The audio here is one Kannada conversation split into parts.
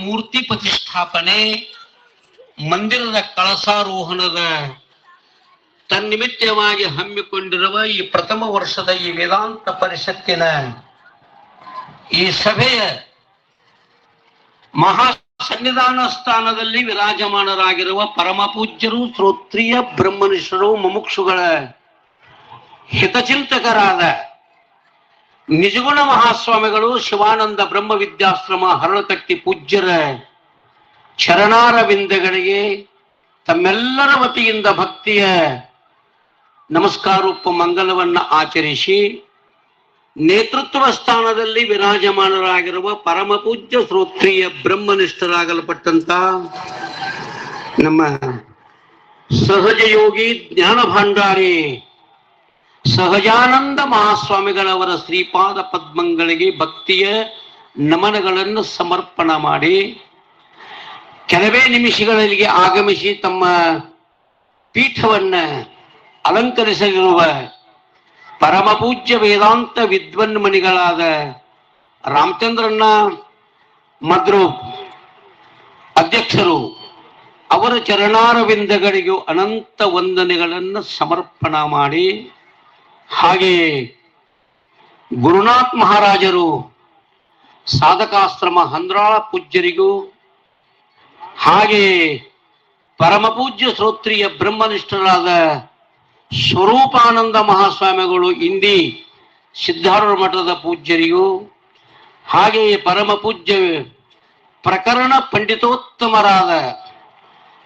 ಮೂರ್ತಿ ಪ್ರತಿಷ್ಠಾಪನೆ, ಮಂದಿರದ ಕಳಸಾರೋಹಣದ ತನ್ನಿಮಿತ್ತವಾಗಿ ಹಮ್ಮಿಕೊಂಡಿರುವ ಈ ಪ್ರಥಮ ವರ್ಷದ ಈ ವೇದಾಂತ ಪರಿಷತ್ತಿನ ಈ ಸಭೆಯ ಮಹಾ ಸನ್ನಿಧಾನ ಸ್ಥಾನದಲ್ಲಿ ವಿರಾಜಮಾನರಾಗಿರುವ ಪರಮ ಪೂಜ್ಯರು, ಶ್ರೋತ್ರಿಯ ಬ್ರಹ್ಮನಿಷ್ಠರು, ಮುಮುಕ್ಷುಗಳ ಹಿತಚಿಂತಕರಾದ ನಿಜಗುಣ ಮಹಾಸ್ವಾಮಿಗಳು, ಶಿವಾನಂದ ಬ್ರಹ್ಮ ವಿದ್ಯಾಶ್ರಮ ಹರಳಕಟ್ಟಿ ಪೂಜ್ಯರ ಚರಣಾರವಿಂದಗಳಿಗೆ ತಮ್ಮೆಲ್ಲರ ವತಿಯಿಂದ ಭಕ್ತಿಯ ನಮಸ್ಕಾರೋಪ ಮಂಗಲವನ್ನ ಆಚರಿಸಿ, ನೇತೃತ್ವ ಸ್ಥಾನದಲ್ಲಿ ವಿರಾಜಮಾನರಾಗಿರುವ ಪರಮ ಪೂಜ್ಯ ಶ್ರೋತ್ರಿಯ ಬ್ರಹ್ಮನಿಷ್ಠರಾಗಲ್ಪಟ್ಟಂತ ನಮ್ಮ ಸಹಜ ಯೋಗಿ ಜ್ಞಾನ ಭಾಂಡಾರಿ ಸಹಜಾನಂದ ಮಹಾಸ್ವಾಮಿಗಳವರ ಶ್ರೀಪಾದ ಪದ್ಮಗಳಿಗೆ ಭಕ್ತಿಯ ನಮನಗಳನ್ನು ಸಮರ್ಪಣ ಮಾಡಿ, ಕೆಲವೇ ನಿಮಿಷಗಳಿಗೆ ಆಗಮಿಸಿ ತಮ್ಮ ಪೀಠವನ್ನ ಅಲಂಕರಿಸಲಿರುವ ಪರಮ ಪೂಜ್ಯ ವೇದಾಂತ ವಿದ್ವನ್ಮಣಿಗಳಾದ ರಾಮಚಂದ್ರಣ್ಣ ಮದ್ರು ಅಧ್ಯಕ್ಷರು ಅವರ ಚರಣಾರವಿಂದಗಳಿಗೂ ಅನಂತ ವಂದನೆಗಳನ್ನು ಸಮರ್ಪಣಾ ಮಾಡಿ, ಹಾಗೆಯೇ ಗುರುನಾಥ್ ಮಹಾರಾಜರು ಸಾಧಕಾಶ್ರಮ ಹಂದ್ರಾಳ ಪೂಜ್ಯರಿಗೂ, ಹಾಗೆಯೇ ಪರಮ ಪೂಜ್ಯ ಶ್ರೋತ್ರಿಯ ಬ್ರಹ್ಮನಿಷ್ಠರಾದ ಸ್ವರೂಪಾನಂದ ಮಹಾಸ್ವಾಮಿಗಳು ಇಂಡಿ ಸಿದ್ಧಾರೂಢ ಮಠದ ಪೂಜ್ಯರಿಗೂ, ಹಾಗೆಯೇ ಪರಮ ಪೂಜ್ಯ ಪ್ರಕರಣ ಪಂಡಿತೋತ್ತಮರಾದ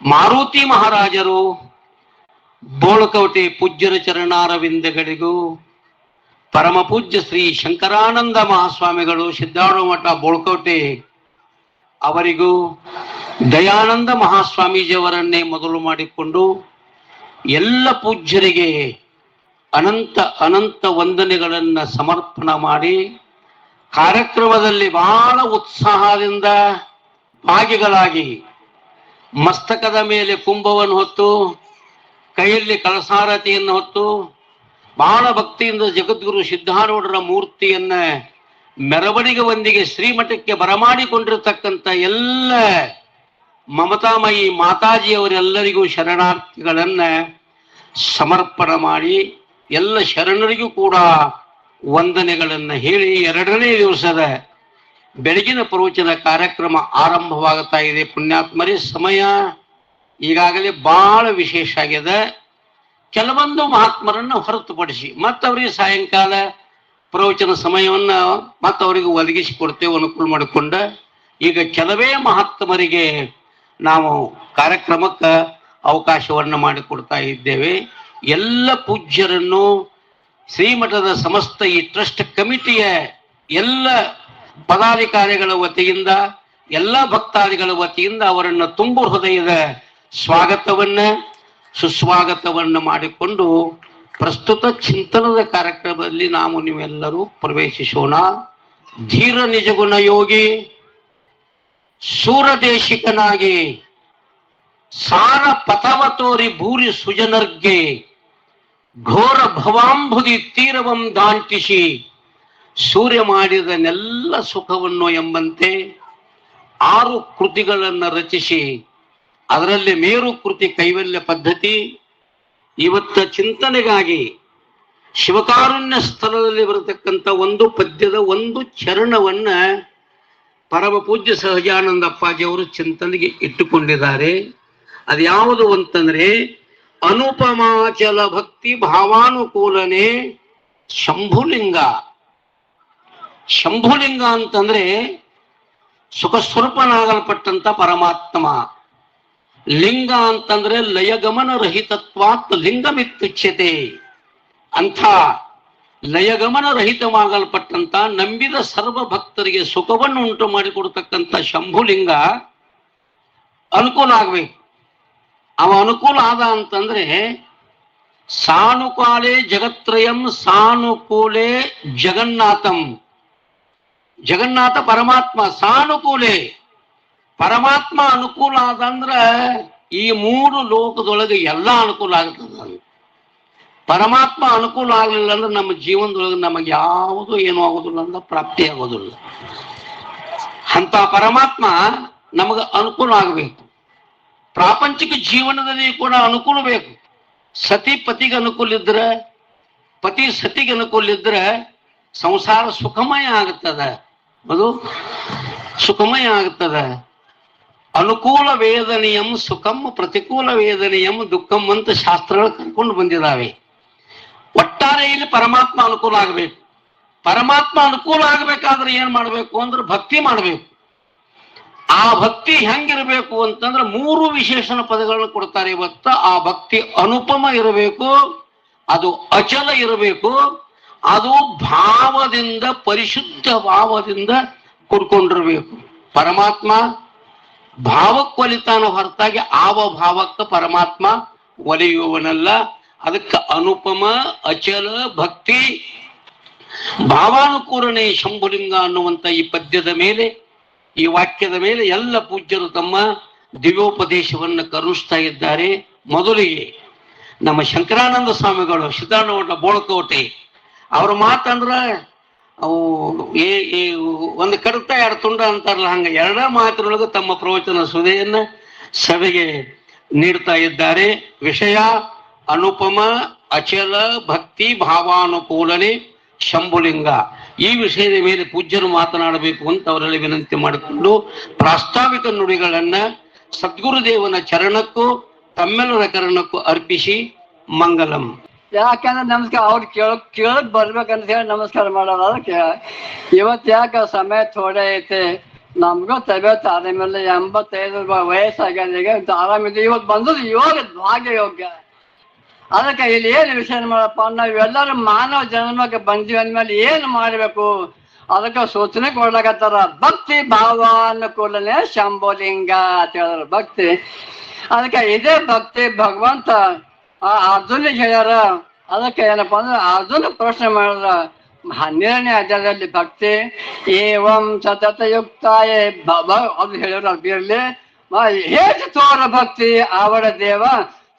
ಮಾರುತಿ ಮಹಾರಾಜರು ಬೋಳಕವಟೆ ಪೂಜ್ಯರ ಚರಣಾರವಿಂದಗಳಿಗೂ, ಪರಮ ಪೂಜ್ಯ ಶ್ರೀ ಶಂಕರಾನಂದ ಮಹಾಸ್ವಾಮಿಗಳು ಸಿದ್ಧಾರೂಢ ಮಠ ಬೋಳಕವಟೆ ಅವರಿಗೂ, ದಯಾನಂದ ಮಹಾಸ್ವಾಮೀಜಿಯವರನ್ನೇ ಮೊದಲು ಮಾಡಿಕೊಂಡು ಎಲ್ಲ ಪೂಜ್ಯರಿಗೆ ಅನಂತ ಅನಂತ ವಂದನೆಗಳನ್ನು ಸಮರ್ಪಣೆ ಮಾಡಿ, ಕಾರ್ಯಕ್ರಮದಲ್ಲಿ ಬಹಳ ಉತ್ಸಾಹದಿಂದ ಭಾಗಿಗಳಾಗಿ ಮಸ್ತಕದ ಮೇಲೆ ಕುಂಭವನ್ನು ಹೊತ್ತು, ಕೈಯಲ್ಲಿ ಕಳಸಾರತಿಯನ್ನು ಹೊತ್ತು ಬಹಳ ಭಕ್ತಿಯಿಂದ ಜಗದ್ಗುರು ಸಿದ್ಧಾರೂಢರ ಮೂರ್ತಿಯನ್ನ ಮೆರವಣಿಗೆ ಒಂದಿಗೆ ಶ್ರೀಮಠಕ್ಕೆ ಬರಮಾಡಿಕೊಂಡಿರತಕ್ಕಂಥ ಎಲ್ಲ ಮಮತಾಮಯಿ ಮಾತಾಜಿಯವರೆಲ್ಲರಿಗೂ ಶರಣಾರ್ಥಿಗಳನ್ನ ಸಮರ್ಪಣೆ ಮಾಡಿ, ಎಲ್ಲ ಶರಣರಿಗೂ ಕೂಡ ವಂದನೆಗಳನ್ನು ಹೇಳಿ, ಎರಡನೇ ದಿವಸದ ಬೆಳಗಿನ ಪ್ರವಚನ ಕಾರ್ಯಕ್ರಮ ಆರಂಭವಾಗುತ್ತಾ ಇದೆ. ಪುಣ್ಯಾತ್ಮರೇ, ಸಮಯ ಈಗಾಗಲೇ ಬಹಳ ವಿಶೇಷ ಆಗಿದೆ. ಕೆಲವೊಂದು ಮಹಾತ್ಮರನ್ನು ಹೊರತುಪಡಿಸಿ ಮತ್ತವರಿಗೆ ಸಾಯಂಕಾಲ ಪ್ರವಚನ ಸಮಯವನ್ನ ಮತ್ತವರಿಗೆ ಒದಗಿಸಿ ಕೊಡ್ತೇವೆ ಅನುಕೂಲ ಮಾಡಿಕೊಂಡ. ಈಗ ಕೆಲವೇ ಮಹಾತ್ಮರಿಗೆ ನಾವು ಕಾರ್ಯಕ್ರಮಕ್ಕೆ ಅವಕಾಶವನ್ನು ಮಾಡಿಕೊಡ್ತಾ ಇದ್ದೇವೆ. ಎಲ್ಲ ಪೂಜ್ಯರನ್ನು ಶ್ರೀಮಠದ ಸಮಸ್ತ ಈ ಟ್ರಸ್ಟ್ ಕಮಿಟಿಯ ಎಲ್ಲ ಪದಾಧಿಕಾರಿಗಳ ವತಿಯಿಂದ, ಎಲ್ಲ ಭಕ್ತಾದಿಗಳ ವತಿಯಿಂದ ಅವರನ್ನು ತುಂಬು ಹೃದಯದ ಸ್ವಾಗತವನ್ನ ಸುಸ್ವಾಗತವನ್ನು ಮಾಡಿಕೊಂಡು ಪ್ರಸ್ತುತ ಚಿಂತನದ ಕಾರ್ಯಕ್ರಮದಲ್ಲಿ ನಾವು ನೀವೆಲ್ಲರೂ ಪ್ರವೇಶಿಸೋಣ. ಧೀರ ನಿಜಗುಣ ಯೋಗಿ ಸೂರದೇಶಿಕನಾಗಿ ಸಾರ ಪಥವ ತೋರಿ ಭೂರಿ ಸುಜನರ್ಗೆ ಘೋರ ಭವಾಂಬುದಿ ತೀರವಂ ದಾಂಟಿಸಿ ಸೂರ್ಯ ಮಾಡಿದನೆಲ್ಲ ಸುಖವನ್ನು ಎಂಬಂತೆ 6 ಕೃತಿಗಳನ್ನು ರಚಿಸಿ, ಅದರಲ್ಲಿ ಮೇರು ಕೃತಿ ಕೈವಲ್ಯ ಪದ್ಧತಿ. ಇವತ್ತ ಚಿಂತನೆಗಾಗಿ ಶಿವಕಾರುಣ್ಯ ಸ್ಥಳದಲ್ಲಿ ಬರತಕ್ಕಂಥ ಒಂದು ಪದ್ಯದ ಒಂದು ಚರಣವನ್ನ ಪರಮ ಪೂಜ್ಯ ಸಹಜಾನಂದ ಅಪ್ಪಾಜಿಯವರು ಚಿಂತನೆಗೆ ಇಟ್ಟುಕೊಂಡಿದ್ದಾರೆ. ಅದು ಯಾವುದು ಅಂತಂದ್ರೆ, ಅನುಪಮಾಚಲ ಭಕ್ತಿ ಭಾವಾನುಕೂಲನೆ ಶಂಭುಲಿಂಗ. ಶಂಭುಲಿಂಗ ಅಂತಂದ್ರೆ ಸುಖ ಸ್ವರೂಪನಾಗಲ್ಪಟ್ಟಂತ ಪರಮಾತ್ಮ. ಲಿಂಗ ಅಂತಂದ್ರೆ ಲಯಗಮನ ರಹಿತತ್ವಾತ್ ಲಿಂಗಮಿತ್ಯುಚ್ಯತೆ. ಅಂಥ ಲಯಗಮನ ರಹಿತವಾಗಲ್ಪಟ್ಟಂತ ನಂಬಿದ ಸರ್ವ ಭಕ್ತರಿಗೆ ಸುಖವನ್ನು ಉಂಟು ಮಾಡಿಕೊಡ್ತಕ್ಕಂಥ ಶಂಭುಲಿಂಗ ಅನುಕೂಲ ಆಗ್ಬೇಕು. ಅವ ಅನುಕೂಲ ಆದ ಅಂತಂದ್ರೆ ಸಾನುಕಾಲೆ ಜಗತ್ರಯಂ ಸಾನುಕೂಲೆ ಜಗನ್ನಾಥಂ. ಜಗನ್ನಾಥ ಪರಮಾತ್ಮ ಸಾನುಕೂಲೆ, ಪರಮಾತ್ಮ ಅನುಕೂಲ ಆದಂದ್ರ ಈ 3 ಲೋಕದೊಳಗೆ ಎಲ್ಲ ಅನುಕೂಲ ಆಗ್ತದೆ. ಪರಮಾತ್ಮ ಅನುಕೂಲ ಆಗಲಿಲ್ಲ ಅಂದ್ರೆ ನಮ್ಮ ಜೀವನದೊಳಗೆ ನಮಗೆ ಯಾವುದು ಏನೂ ಆಗೋದಿಲ್ಲ ಅಂದ್ರೆ ಪ್ರಾಪ್ತಿ ಆಗೋದಿಲ್ಲ. ಅಂತ ಪರಮಾತ್ಮ ನಮಗೆ ಅನುಕೂಲ ಆಗಬೇಕು. ಪ್ರಾಪಂಚಿಕ ಜೀವನದಲ್ಲಿ ಕೂಡ ಅನುಕೂಲ ಬೇಕು. ಸತಿ ಪತಿಗೆ ಅನುಕೂಲ ಇದ್ರೆ, ಪತಿ ಸತಿಗೆ ಅನುಕೂಲ ಇದ್ರೆ ಸಂಸಾರ ಸುಖಮಯ ಆಗುತ್ತದ, ಅದು ಸುಖಮಯ ಆಗುತ್ತದೆ. ಅನುಕೂಲ ವೇದನೆಯಂ ಸುಖಂ, ಪ್ರತಿಕೂಲ ವೇದನೆಯಂ ದುಃಖಂ ಅಂತ ಶಾಸ್ತ್ರಗಳು ಕರ್ಕೊಂಡು ಬಂದಿದ್ದಾವೆ. ಒಟ್ಟಾರೆ ಇಲ್ಲಿ ಪರಮಾತ್ಮ ಅನುಕೂಲ ಆಗಬೇಕು. ಪರಮಾತ್ಮ ಅನುಕೂಲ ಆಗಬೇಕಾದ್ರೆ ಏನ್ ಮಾಡ್ಬೇಕು ಅಂದ್ರೆ ಭಕ್ತಿ ಮಾಡಬೇಕು. ಆ ಭಕ್ತಿ ಹೆಂಗಿರ್ಬೇಕು ಅಂತಂದ್ರೆ 3 ವಿಶೇಷಣ ಪದಗಳನ್ನು ಕೊಡ್ತಾರೆ ಇವತ್ತು. ಆ ಭಕ್ತಿ ಅನುಪಮ ಇರಬೇಕು, ಅದು ಅಚಲ ಇರಬೇಕು, ಅದು ಭಾವದಿಂದ, ಪರಿಶುದ್ಧ ಭಾವದಿಂದ ಕೂಡ್ಕೊಂಡಿರ್ಬೇಕು. ಪರಮಾತ್ಮ ಭಾವಕ್ಕೆ ಒಲಿತಾನ ಹೊರತಾಗಿ ಆವ ಭಾವಕ್ಕೆ ಪರಮಾತ್ಮ ಒಲಿಯುವವನಲ್ಲ. ಅದಕ್ಕೆ ಅನುಪಮ ಅಚಲ ಭಕ್ತಿ ಭಾವಾನುಕೂಲನೆ ಶಂಭುಲಿಂಗ ಅನ್ನುವಂತ ಈ ಪದ್ಯದ ಮೇಲೆ, ಈ ವಾಕ್ಯದ ಮೇಲೆ ಎಲ್ಲ ಪೂಜ್ಯರು ತಮ್ಮ ದಿವ್ಯೋಪದೇಶವನ್ನು ಕರುಣಿಸ್ತಾ ಇದ್ದಾರೆ. ಮೊದಲಿಗೆ ನಮ್ಮ ಶಂಕರಾನಂದ ಸ್ವಾಮಿಗಳು ಸಿದ್ಧಾರೂಢ ಬೋಳಕೋಟೆ ಅವ್ರ ಮಾತಂದ್ರ ಅವು ಒಂದು ಕಡತ 2 ತುಂಡ ಅಂತಾರಲ್ಲ, ಹಂಗ 2 ಮಾತಿನೊಳಗೆ ತಮ್ಮ ಪ್ರವಚನ ಸುಧೆಯನ್ನ ಸಭೆಗೆ ನೀಡ್ತಾ ಇದ್ದಾರೆ. ವಿಷಯ ಅನುಪಮ ಅಚಲ ಭಕ್ತಿ ಭಾವಾನುಕೂಲನೆ ಶಂಭುಲಿಂಗ. ಈ ವಿಷಯದ ಮೇಲೆ ಪೂಜ್ಯರು ಮಾತನಾಡಬೇಕು ಅಂತ ಅವರಲ್ಲಿ ವಿನಂತಿ ಮಾಡಿಕೊಂಡು ಪ್ರಾಸ್ತಾವಿಕ ನುಡಿಗಳನ್ನ ಸದ್ಗುರುದೇವನ ಚರಣಕ್ಕೂ ತಮ್ಮೆಲ್ಲರ ಕರಣಕ್ಕೂ ಅರ್ಪಿಸಿ ಮಂಗಲಂ. ಯಾಕಂದ್ರೆ ನಮಸ್ಕಾರ ಅವ್ರು ಕೇಳಕ್ ಬರ್ಬೇಕಂತ ಹೇಳಿ ನಮಸ್ಕಾರ ಮಾಡೋದು. ಅದಕ್ಕೆ ಇವತ್ತು ಯಾಕೆ ಸಮಯ ಥೋಡೆ ಐತೆ, ನಮ್ಗೂ ತಬೇತ್ ಆರಾಮಿಲ್ಲ, 85 ವಯಸ್ಸಾಗ್ಯದ, ಈಗ ಆರಾಮಿದೆ. ಇವತ್ತು ಬಂದದ್ದು ಯೋಗ ಭಾಗ್ಯ ಯೋಗ್ಯ. ಅದಕ್ಕೆ ಇಲ್ಲಿ ಏನು ವಿಷಯ ಮಾಡಪ್ಪ, ನಾವೆಲ್ಲರೂ ಮಾನವ ಜನ್ಮಕ್ಕೆ ಬಂದೀವಿ ಅಂದ್ಮೇಲೆ ಏನು ಮಾಡ್ಬೇಕು ಅದಕ್ಕೆ ಸೂಚನೆ ಕೊಡ್ಲಾಕತ್ತಾರ. ಭಕ್ತಿ ಭಾವ ಅನುಕೂಲನೆ ಶಂಭುಲಿಂಗ ಅಂತ ಹೇಳಿದ್ರು. ಭಕ್ತಿ, ಅದಕ್ಕೆ ಇದೇ ಭಕ್ತಿ ಭಗವಂತ ಅರ್ಜುನಿಗೆ ಹೇಳ್ಯಾರ. ಅದಕ್ಕೆ ಏನಪ್ಪಾ ಅಂದ್ರೆ ಅರ್ಜುನ ಪ್ರಶ್ನೆ ಮಾಡಿದ್ರ 12ನೇ ಅಧ್ಯಾಯದಲ್ಲಿ ಭಕ್ತಿ ಏವಂ ಸತತ ಯುಕ್ತಾಯ ಅದು ಹೇಳಿದ್ರು. ಅದು ಇರ್ಲಿ, ಹೇಗೆ ತೋರ ಭಕ್ತಿ ಆವಡ ದೇವ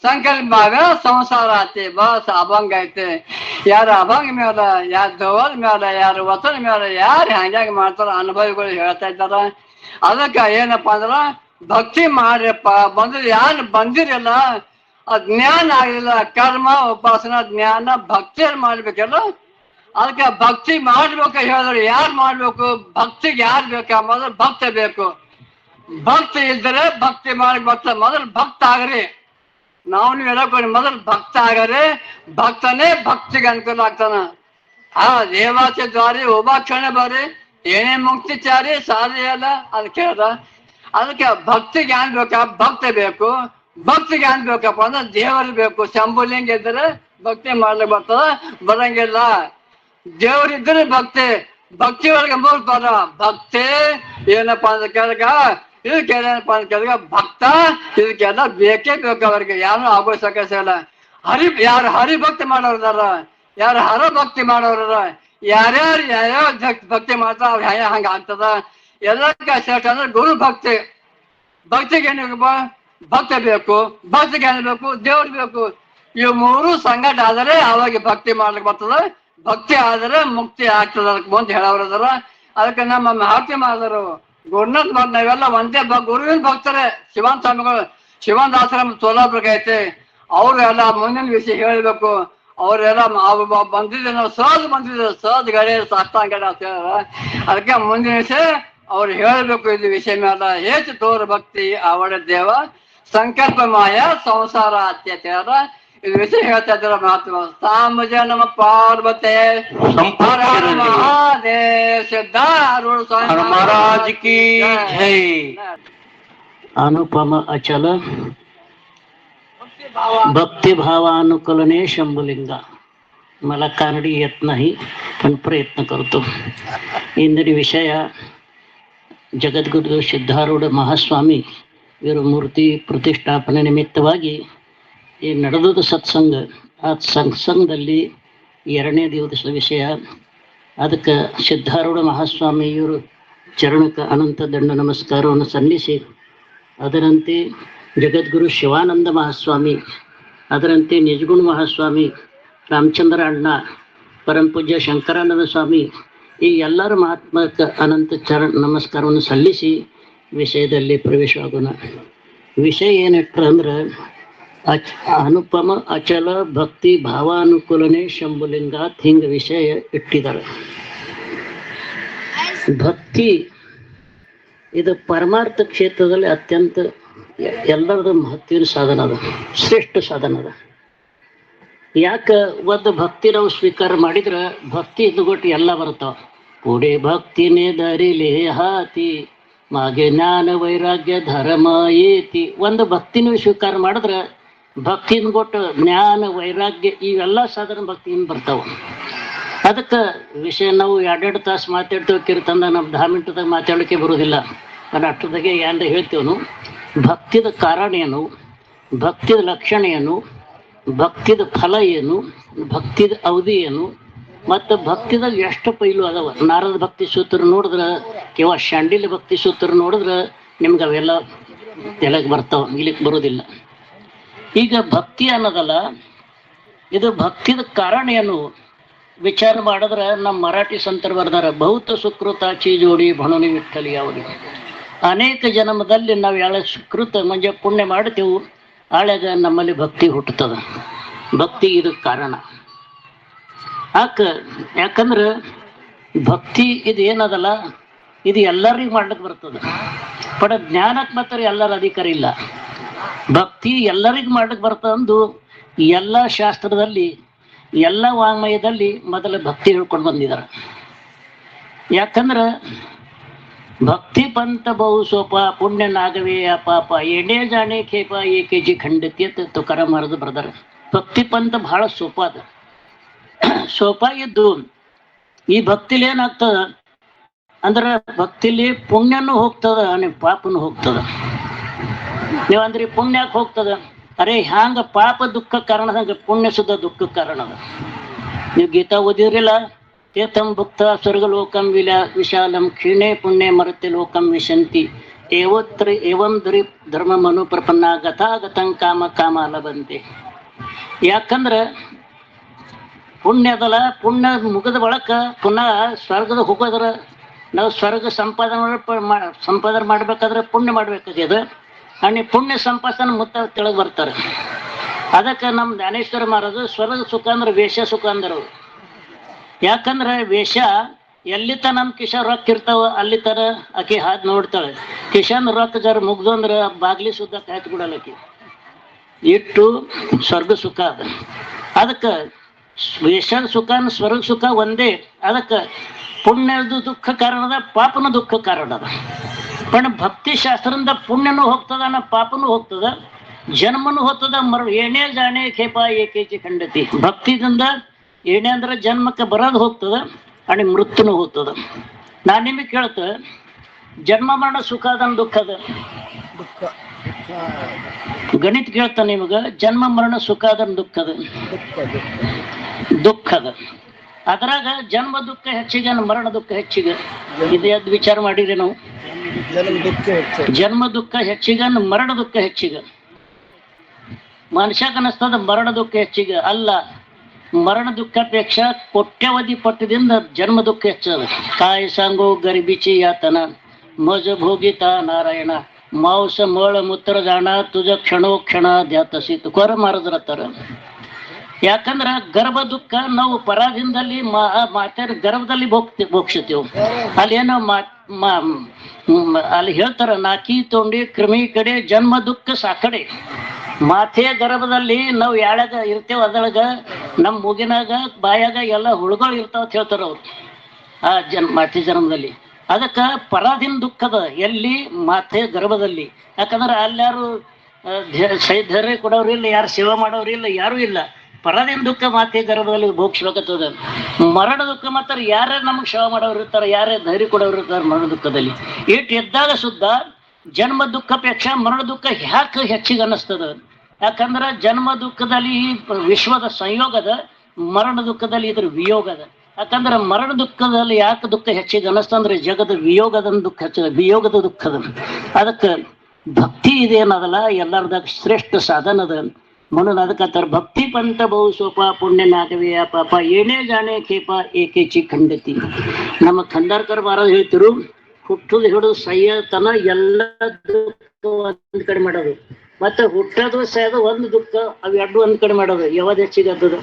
ಸಂಕಲ್ಪ ಭಾಗ ಸಂಸಾರ ಆತಿ, ಬಸ್ ಅಭಂಗ ಐತಿ. ಯಾರು ಅಭಂಗ ಮೇಲೆ, ಯಾರು ದೋವದ ಮೇಲೆ, ಯಾರು ವಚನ ಮೇಲೆ, ಯಾರು ಹಂಗಾಗಿ ಮಾಡ್ತಾರ ಅನುಭವಿಗಳು ಹೇಳ್ತಾ ಇದ್ದಾರ. ಅದಕ್ಕೆ ಏನಪ್ಪಾ ಅಂದ್ರ ಭಕ್ತಿ ಮಾಡ್ರಪ್ಪ. ಬಂದ್ರೆ ಯಾರು ಬಂದಿರಲ್ಲ, ಜ್ಞಾನ ಆಗಿಲ್ಲ, ಕರ್ಮ ಉಪಾಸನ ಜ್ಞಾನ ಭಕ್ತಿಯಲ್ಲಿ ಮಾಡ್ಬೇಕಲ್ಲ. ಅದಕ್ಕೆ ಭಕ್ತಿ ಮಾಡ್ಬೇಕು ಹೇಳಿದ್ರು. ಯಾರು ಮಾಡ್ಬೇಕು, ಭಕ್ತಿಗೆ ಯಾರು ಬೇಕು? ಮೊದಲು ಭಕ್ತ ಬೇಕು. ಭಕ್ತಿ ಇದ್ದರೆ ಭಕ್ತಿ ಮಾಡಿ ಬರ್ತಾರೆ. ಮೊದಲು ಭಕ್ತ ಆಗ್ರಿ. ನಾವು ನೀವು ಹೇಳಕೊಂಡು ಮೊದಲು ಭಕ್ತ ಆಗರೆ, ಭಕ್ತನೇ ಭಕ್ತಿಗೆ ಅನುಕೂಲ ಆಗ್ತಾನ. ದೇವಾಚೆ ದ್ವಾರಿ ಉಪಾಕ್ಷಣೆ ಬರ್ರಿ, ಏನೇ ಮುಕ್ತಿ ಚಾರಿ ಸಾಧಿ ಅಲ್ಲ ಅದು ಕೇಳ್ದ. ಅದಕ್ಕೆ ಭಕ್ತಿಗೆ ಏನ್ ಬೇಕ? ಭಕ್ತ ಬೇಕು. ಭಕ್ತಿಗೆ ಏನ್ ಬೇಕಪ್ಪ ಅಂದ್ರೆ ದೇವರು ಬೇಕು. ಶಂಭುಲಿಂಗ ಇದ್ರೆ ಭಕ್ತಿ ಮಾಡ್ಲಿಕ್ಕೆ ಬರ್ತದ, ಬರಂಗಿಲ್ಲ. ದೇವರಿದ್ರೆ ಭಕ್ತಿ, ಭಕ್ತಿ ಒಳಗೆ 3 ಪದ. ಭಕ್ತಿ ಏನಪ್ಪಾ ಅಂದ್ರೆ ಕೇಳಕ, ಇದಕ್ಕೇನಪ್ಪ ಅಂತ ಕೇಳಿದಾಗ ಭಕ್ತ, ಇದಕ್ಕೆಲ್ಲ ಬೇಕೇ ಬೇಕು ಅವ್ರಿಗೆ. ಯಾರು ಆಗೋಸಕಸ ಇಲ್ಲ. ಯಾರು ಹರಿಭಕ್ತಿ ಮಾಡೋರ್ದಾರ, ಯಾರು ಹರಭಕ್ತಿ ಮಾಡೋರ, ಯಾರ್ಯಾರು ಯಾವ್ಯಾವ ಭಕ್ತಿ ಮಾಡ್ತಾರ ಅವ್ರು ಹಂಗ ಆಗ್ತದ. ಎಲ್ಲಕ್ಕ ಶ್ರೇಷ್ಠ ಅಂದ್ರೆ ಗುರು ಭಕ್ತಿ. ಭಕ್ತಿಗೆ ಏನ್ ಭಕ್ತ ಬೇಕು, ಭಕ್ತಿಗೆ ಏನ್ ಬೇಕು? ದೇವ್ರು ಬೇಕು. ಇವು 3 ಸಂಗಟ ಆದರೆ ಅವಾಗ ಭಕ್ತಿ ಮಾಡ್ಲಿಕ್ಕೆ ಬರ್ತದ. ಭಕ್ತಿ ಆದರೆ ಮುಕ್ತಿ ಆಗ್ತದ. ಅದಕ್ಕೆ ಮುಂದೆ ಹೇಳೋರದಾರ. ಅದಕ್ಕೆ ನಮ್ಮ ಮಹಾತ್ಮೆ ಮಾಡಿದರು ಗುರುನಾಥ್ ಭಕ್ತ. ನಾವೆಲ್ಲ ಒಂದೇ ಗುರುವಿನ ಭಕ್ತರೇ. ಶಿವಾನ್ ಸ್ವಾಮಿಗಳು ಶಿವಾನ್ ಆಶ್ರಮ ಸೋಲಾಪುರಕ್ಕೆ ಐತೆ. ಅವ್ರು ಎಲ್ಲ ಮುಂದಿನ ವಿಷಯ ಹೇಳ್ಬೇಕು. ಅವರೆಲ್ಲ ಬಂದಿದ್ದೆ, ನಾವು ಸಹಜ ಬಂದಿದ್ದೇವೆ, ಸಹಜ ಗಡೆ ಸಾಷ್ಟಾಂಗಡೆ ಅಂತ ಹೇಳ. ಅದಕ್ಕೆ ಮುಂದಿನ ವಿಷಯ ಅವ್ರು ಹೇಳ್ಬೇಕು. ಇದು ವಿಷಯ ಮೇಲೆ ಹೆಚ್ಚು ತೋರ ಭಕ್ತಿ ಅವಡ ದೇವ ಸಂಕಲ್ಪ ಮಾಯ ಸಂಸಾರ ಅತ್ಯತ ಇದು ವಿಷಯ ಹೇಳ್ತಾ ಇದ್ದಾರ. ಮಹಾತ್ಮ ಸಾಮಜ ನಮ ಪಾರ್ವತೆ ಮಹಾದೇವ್ ಸಿದ್ಧಾರೂಢ ಸ್ವಾಮಿ ಮಹಾರಾಜ್ ಕಿ ಜೈ. अनुपम अचल भक्ती भावानुकूलने शंभुलिंग. मला कानडी येत नाही पण प्रयत्न करतो. इंद्री विषय ಜಗದ್ಗುರು ಸಿದ್ಧಾರೂಢ ಮಹಾಸ್ವಾಮಿ ಇವರ ಮೂರ್ತಿ ಪ್ರತಿಷ್ಠಾಪನೆ ನಿಮಿತ್ತವಾಗಿ ಈ ನಡೆದ ಸತ್ಸಂಗ. ಆ ಸತ್ಸಂಗದಲ್ಲಿ 2ನೇ ದಿವಸದ ವಿಷಯ. ಅದಕ್ಕೆ ಸಿದ್ಧಾರೂಢ ಮಹಾಸ್ವಾಮಿ ಇವರು ಚರಣಕ್ಕೆ ಅನಂತ ದಂಡ ನಮಸ್ಕಾರವನ್ನು ಸಲ್ಲಿಸಿ, ಅದರಂತೆ ಜಗದ್ಗುರು ಶಿವಾನಂದ ಮಹಾಸ್ವಾಮಿ, ಅದರಂತೆ ನಿಜಗುಣ ಮಹಾಸ್ವಾಮಿ, ರಾಮಚಂದ್ರ ಅಣ್ಣ, ಪರಮಪೂಜ್ಯ ಶಂಕರಾನಂದ ಸ್ವಾಮಿ, ಈ ಎಲ್ಲರ ಮಹಾತ್ಮಕ ಅನಂತ ನಮಸ್ಕಾರವನ್ನು ಸಲ್ಲಿಸಿ ವಿಷಯದಲ್ಲಿ ಪ್ರವೇಶವಾಗೋಣ. ವಿಷಯ ಏನಿಟ್ರ ಅಂದ್ರೆ ಅನುಪಮ ಅಚಲ ಭಕ್ತಿ ಭಾವಾನುಕೂಲನೆ ಶಂಭುಲಿಂಗಾತ್ ಹಿಂಗ ವಿಷಯ ಇಟ್ಟಿದ್ದಾರೆ. ಭಕ್ತಿ ಇದು ಪರಮಾರ್ಥ ಕ್ಷೇತ್ರದಲ್ಲಿ ಅತ್ಯಂತ ಎಲ್ಲರದು ಮಹತ್ವದ ಸಾಧನ ಅದ, ಶ್ರೇಷ್ಠ ಸಾಧನ ಅದ. ಯಾಕ ಒಂದು ಭಕ್ತಿ ನಾವು ಸ್ವೀಕಾರ ಮಾಡಿದ್ರೆ ಭಕ್ತಿ ಇದ್ದುಗೊಟ್ಟು ಎಲ್ಲ ಬರ್ತಾವ. ಪುಡೆ ಭಕ್ತಿನೇ ದರಿಲೆ ಹಾತಿ ಮಾಗೆ ಜ್ಞಾನ ವೈರಾಗ್ಯ ಧರ್ಮ ಏತಿ. ಒಂದು ಭಕ್ತಿನೂ ಸ್ವೀಕಾರ ಮಾಡಿದ್ರೆ ಭಕ್ತಿಯಿಂದ ಕೊಟ್ಟು ಜ್ಞಾನ ವೈರಾಗ್ಯ ಇವೆಲ್ಲ ಸಾಧನ ಭಕ್ತಿಯಿಂದ ಬರ್ತಾವ. ಅದಕ್ಕೆ ವಿಷಯ ನಾವು 2 ತಾಸು ಮಾತಾಡ್ತೇವೆ ಕಿರ್ತಂದ ನಮ್ಮ 10 ಮಿನಿಟ್ದಾಗ ಮಾತಾಡೋಕ್ಕೆ ಬರೋದಿಲ್ಲ. ನಾನು ಅಷ್ಟದಾಗೆ ಏನ್ರ ಹೇಳ್ತೇವನು. ಭಕ್ತಿದ ಕಾರಣ ಏನು, ಭಕ್ತಿದ ಲಕ್ಷಣ ಏನು, ಭಕ್ತಿದ ಫಲ ಏನು, ಭಕ್ತಿದ ಅವಧಿ ಏನು, ಮತ್ತು ಭಕ್ತಿದಾಗ ಎಷ್ಟು ಪೈಲು ಅದಾವ. ನಾರದ ಭಕ್ತಿ ಸೂತ್ರ ನೋಡಿದ್ರೆ ಕೇವಲ ಶಾಂಡಿಲ್ಯ ಭಕ್ತಿ ಸೂತ್ರ ನೋಡಿದ್ರೆ ನಿಮ್ಗೆ ಅವೆಲ್ಲ ತೆಲಗ್ ಬರ್ತಾವ, ಇಲ್ಲಿಗೆ ಬರೋದಿಲ್ಲ. ಈಗ ಭಕ್ತಿ ಅನ್ನೋದಲ್ಲ, ಇದು ಭಕ್ತಿದ ಕಾರಣ ಏನು ವಿಚಾರ ಮಾಡಿದ್ರೆ ನಮ್ಮ ಮರಾಠಿ ಸಂತರು ಬರ್ದಾರ. ಬಹುತ ಸುಕೃತಾಚಿ ಜೋಡಿ ಭಣುನಿ ವಿಠಲಿ ಅವರಿಗೆ. ಅನೇಕ ಜನ್ಮದಲ್ಲಿ ನಾವು ಯಾಳೆ ಸುಕೃತ ಮುಂಜೆ ಪುಣ್ಯ ಮಾಡ್ತೇವೆ, ಆಳೆಗ ನಮ್ಮಲ್ಲಿ ಭಕ್ತಿ ಹುಟ್ಟುತ್ತದೆ. ಭಕ್ತಿ ಇದಕ್ಕೆ ಕಾರಣ. ಯಾಕಂದ್ರೆ ಭಕ್ತಿ ಇದು ಏನದಲ್ಲ, ಇದು ಎಲ್ಲರಿಗೂ ಮಾಡ್ಲಿಕ್ಕೆ ಬರ್ತದೆ. ಬಟ್ ಜ್ಞಾನಕ್ಕೆ ಮಾತ್ರ ಎಲ್ಲರ ಅಧಿಕಾರ ಇಲ್ಲ. ಭಕ್ತಿ ಎಲ್ಲರಿಗೂ ಮಾಡ್ಲಿಕ್ಕೆ ಬರ್ತದಂದು ಎಲ್ಲ ಶಾಸ್ತ್ರದಲ್ಲಿ ಎಲ್ಲ ವಾಂಗ್ಮಯದಲ್ಲಿ ಮೊದಲ ಭಕ್ತಿ ಹೇಳ್ಕೊಂಡು ಬಂದಿದ್ದಾರೆ. ಯಾಕಂದ್ರೆ ಭಕ್ತಿ ಪಂಥ ಬಹು ಸೋಪ ಪುಣ್ಯ ನಾಗವೇ ಪಾಪ ಎಣೆ ಜಾಣೆ ಖೇಪ ಏಕೆಜಿ ಖಂಡತಿ ಅಂತ ತುಕಾರಾಮ್ ಮಹಾರಾಜ್ ಬರ್ದಾರೆ. ಭಕ್ತಿ ಪಂಥ ಬಹಳ ಸೋಪ ಅದ. ಸೋಪ ಇದ್ದು ಈ ಭಕ್ತಿಲಿ ಏನಾಗ್ತದ ಅಂದ್ರೆ ಭಕ್ತಿಲಿ ಪುಣ್ಯನೂ ಹೋಗ್ತದ, ಪಾಪನೂ ಹೋಗ್ತದ. ನೀವಂದ್ರಿ ಪುಣ್ಯಕ್ಕೆ ಹೋಗ್ತದ, ಅರೆ ಹ್ಯಾಂಗ ಪಾಪ ದುಃಖ ಕಾರಣ ಹಂಗ ಪುಣ್ಯ ಸುದ್ದ ದುಃಖ ಕಾರಣ ಅದ. ನೀವು ಗೀತಾ ಓದಿದ್ರಿಲ್ಲ, ಏತಂ ಭಕ್ತ ಸ್ವರ್ಗಲೋಕಂ ವಿಶಾಲಂ ಕ್ಷೀಣೆ ಪುಣ್ಯ ಮರತೆ ಲೋಕಂ ವಿಶಂತಿ ಏವಂ ಧರ್ಮ ಮನು ಪ್ರಪನ್ನ ಗತಾಗತಂ ಕಾಮ ಕಾಮ ಲಭಂತೆ. ಯಾಕಂದ್ರೆ ಪುಣ್ಯ ಅದಲ್ಲ, ಪುಣ್ಯ ಮುಗಿದ ಬಳಕ ಪುನಃ ಸ್ವರ್ಗದ ಹೋಗೋದ್ರ ನಾವು ಸ್ವರ್ಗ ಸಂಪಾದನೆ ಮಾಡ್ಬೇಕಾದ್ರೆ ಪುಣ್ಯ ಮಾಡ್ಬೇಕಾಗ್ಯದ. आणि ಪುಣ್ಯ ಸಂಪಾದನೆ ಮುತ್ತ ತೆಳಗ್ ಬರ್ತಾರೆ. ಅದಕ್ಕೆ ನಮ್ಮ ಜ್ಞಾನೇಶ್ವರ ಮಹಾರಾಜು ಸ್ವರ್ಗ ಸುಖ ಅಂದ್ರೆ ವೇಷ ಸುಖ ಅಂದರು. ಯಾಕಂದ್ರೆ ವೇಷ ಎಲ್ಲಿ ತ ನಮ್ಮ ಕಿಶ ರೊಕ್ಕ ಇರ್ತಾವ ಅಲ್ಲಿ ತರ ಆಕೆ ಹಾದ್ ನೋಡ್ತಾಳೆ. ಕಿಶನ್ ರೊಕ್ಕ ಜರ ಮುಗ್ದು ಅಂದ್ರೆ ಬಾಗ್ಲಿ ಸುದ್ದ ಕಾಯ್ತು ಬಿಡಲಕ್ಕಿ ಇಟ್ಟು ಸ್ವರ್ಗ ಸುಖ ಅದ. ಅದಕ್ಕೆ ವೇಷ ಸುಖ ಸ್ವರ್ಗ ಸುಖ ಒಂದೇ. ಅದಕ್ಕೆ ಪುಣ್ಯದ ದುಃಖ ಕಾರಣದ, ಪಾಪನ ದುಃಖ ಕಾರಣದ. पण ಭಕ್ತಿ ಶಾಸ್ತ್ರದಿಂದ ಪುಣ್ಯನೂ ಹೋಗ್ತದ, ಪಾಪನೂ ಹೋಗ್ತದ, ಜನ್ಮನೂ ಹೋಗ್ತದ. ಏನೇ ಜಾಣೆ ಖೇಪ ಏಕೇಚಿ ಖಂಡತಿ. ಭಕ್ತಿದಿಂದ ಏನೇ ಅಂದ್ರೆ ಜನ್ಮಕ್ಕೆ ಬರೋದು ಹೋಗ್ತದ, आणि ಮೃತ್ಯುನೂ ಹೋಗ್ತದ. ನಾನು ನಿಮಗೆ ಕೇಳ್ತ, ಜನ್ಮ ಮರಣ ಸುಖ ಅದ ದುಃಖ ಅದ? ಗಣಿತ ಕೇಳ್ತ ನಿಮಗ, ಜನ್ಮ ಮರಣ ಸುಖ ಅದ ದುಃಖ ಅದ? ದುಃಖ ಅದ. ಅದ್ರಾಗ ಜನ್ಮ ದುಃಖ ಹೆಚ್ಚಿಗೆ, ಮರಣ ದುಃಖ ಹೆಚ್ಚಿಗೆ. ಇದೇ ವಿಚಾರ ಮಾಡಿರಿ ನಾವು. ಜನ್ಮ ದುಃಖ ಹೆಚ್ಚಿಗೆ, ಮರಣ ದುಃಖ ಹೆಚ್ಚಿಗೆ. ಮನುಷ್ಯಕ್ಕೆ ಅನಿಸ್ತದ ಮರಣ ದುಃಖ ಹೆಚ್ಚಿಗೆ. ಅಲ್ಲ, ಮರಣ ದುಃಖಾಪೇಕ್ಷ ಕೋಟ್ಯಾವಧಿ ಪಟ್ಟದಿಂದ ಜನ್ಮ ದುಃಖ ಹೆಚ್ಚದ. ಕಾಯ ಸಾಂಗೋ ಗರಿಬಿಚಿ ಯಾತನ ಮಜ ಭೋಗಿತ ನಾರಾಯಣ ಮಾಂಸ ಮೋಳ ಮುತ್ತರ ಜಾಣ ತುಜ ಕ್ಷಣೋ ಕ್ಷಣ ದ್ಯಾತಸಿ ತುಕೋರ ಮಾರದ್ರತ್ತಾರ. ಯಾಕಂದ್ರ ಗರ್ಭ ದುಃಖ ನಾವು ಪರಾಧೀನದಲ್ಲಿ ಮಾತಾಡಿ ಗರ್ಭದಲ್ಲಿ ಭೋಗ್ಸತೀವಿ. ಅಲ್ಲಿ ಏನೋ ಅಲ್ಲಿ ಹೇಳ್ತಾರ, ನಾಕಿ ತೊಂಡಿ ಕ್ರಿಮಿ ಕಡೆ ಜನ್ಮ ದುಃಖ ಸಾಕಡೆ. ಮಾತೆ ಗರ್ಭದಲ್ಲಿ ನಾವು ಯಾಳಾಗ ಇರ್ತೇವೆ, ಅದರೊಳಗ ನಮ್ಮ ಮೂಗಿನಾಗ ಬಾಯಾಗ ಎಲ್ಲ ಹುಳುಗಳು ಇರ್ತಾವ ಅಂತ ಹೇಳ್ತಾರ ಅವ್ರು ಆ ಮಾತೆ ಜನ್ಮದಲ್ಲಿ. ಅದಕ್ಕೆ ಪರಾಧೀನ ದುಃಖದ ಎಲ್ಲಿ ಮಾತೆ ಗರ್ಭದಲ್ಲಿ. ಯಾಕಂದ್ರೆ ಅಲ್ಲಾರು ಧೈರ್ಯ ಕೊಡೋರು ಇಲ್ಲ, ಯಾರು ಸೇವೆ ಮಾಡೋರು ಇಲ್ಲ, ಯಾರು ಇಲ್ಲ. ಪರಾಧೀನ ದುಃಖ ಮಾತೆ ಗರ್ಭದಲ್ಲಿ ಭೋಗಿಸ್ಬೇಕತ್ತದ. ಮರಣ ದುಃಖ ಮಾತ್ರ ಯಾರೇ ನಮಗೆ ಸೇವೆ ಮಾಡೋರು ಇರ್ತಾರೆ, ಯಾರೇ ಧೈರ್ಯ ಕೊಡೋರು ಇರ್ತಾರೆ ಮರಣ ದುಃಖದಲ್ಲಿ. ಇಟ್ಟು ಎದ್ದಾಗ ಸುದ್ದ ಜನ್ಮ ದುಃಖಪೇಕ್ಷ ಮರಣ ದುಃಖ ಯಾಕೆ ಹೆಚ್ಚಿಗೆ ಅನ್ನಿಸ್ತದ? ಯಾಕಂದ್ರೆ ಜನ್ಮ ದುಃಖದಲ್ಲಿ ವಿಶ್ವದ ಸಂಯೋಗದ, ಮರಣ ದುಃಖದಲ್ಲಿ ಇದ್ರ ವಿಯೋಗದ. ಯಾಕಂದ್ರೆ ಮರಣ ದುಃಖದಲ್ಲಿ ಯಾಕೆ ದುಃಖ ಹೆಚ್ಚಿಗೆ ಅನ್ನಿಸ್ತಂದ್ರೆ ಜಗದ ವಿಯೋಗದ ದುಃಖ ಹೆಚ್ಚದ, ವಿಯೋಗದ ದುಃಖದ. ಅದಕ್ಕೆ ಭಕ್ತಿ ಇದೇನದಲ್ಲ ಎಲ್ಲರದಾಗ ಶ್ರೇಷ್ಠ ಸಾಧನದ. म्हणून ಅದಕ್ಕೆ ಭಕ್ತಿ ಪಂಥ ಬಹು ಸೋಪ ಪುಣ್ಯ ನಾಗವೇ ಪಾಪ ಏನೇ ಜಾಣೆ ಖೇಪ ಏಕೇಚಿ ಖಂಡತಿ. ನಮ್ಮ ಖಂಡಾರ್ಕರ್ ಮಹಾರಾಜ್ ಹೇಳ್ತಿರು, ಹುಟ್ಟುದು ಹಿಡಿದು ಸಯ್ಯತನ ಎಲ್ಲ ದುಃಖ ಒಂದ್ ಕಡೆ ಮಾಡೋದು, ಮತ್ತೆ ಹುಟ್ಟೋದು ಸಾಯೋದು ಒಂದು ದುಃಖ, ಅವು ಎರಡು ಒಂದ್ ಕಡೆ ಮಾಡೋದು. ಯಾವ್ದು ಹೆಚ್ಚಿಗಾಗ್ತದ?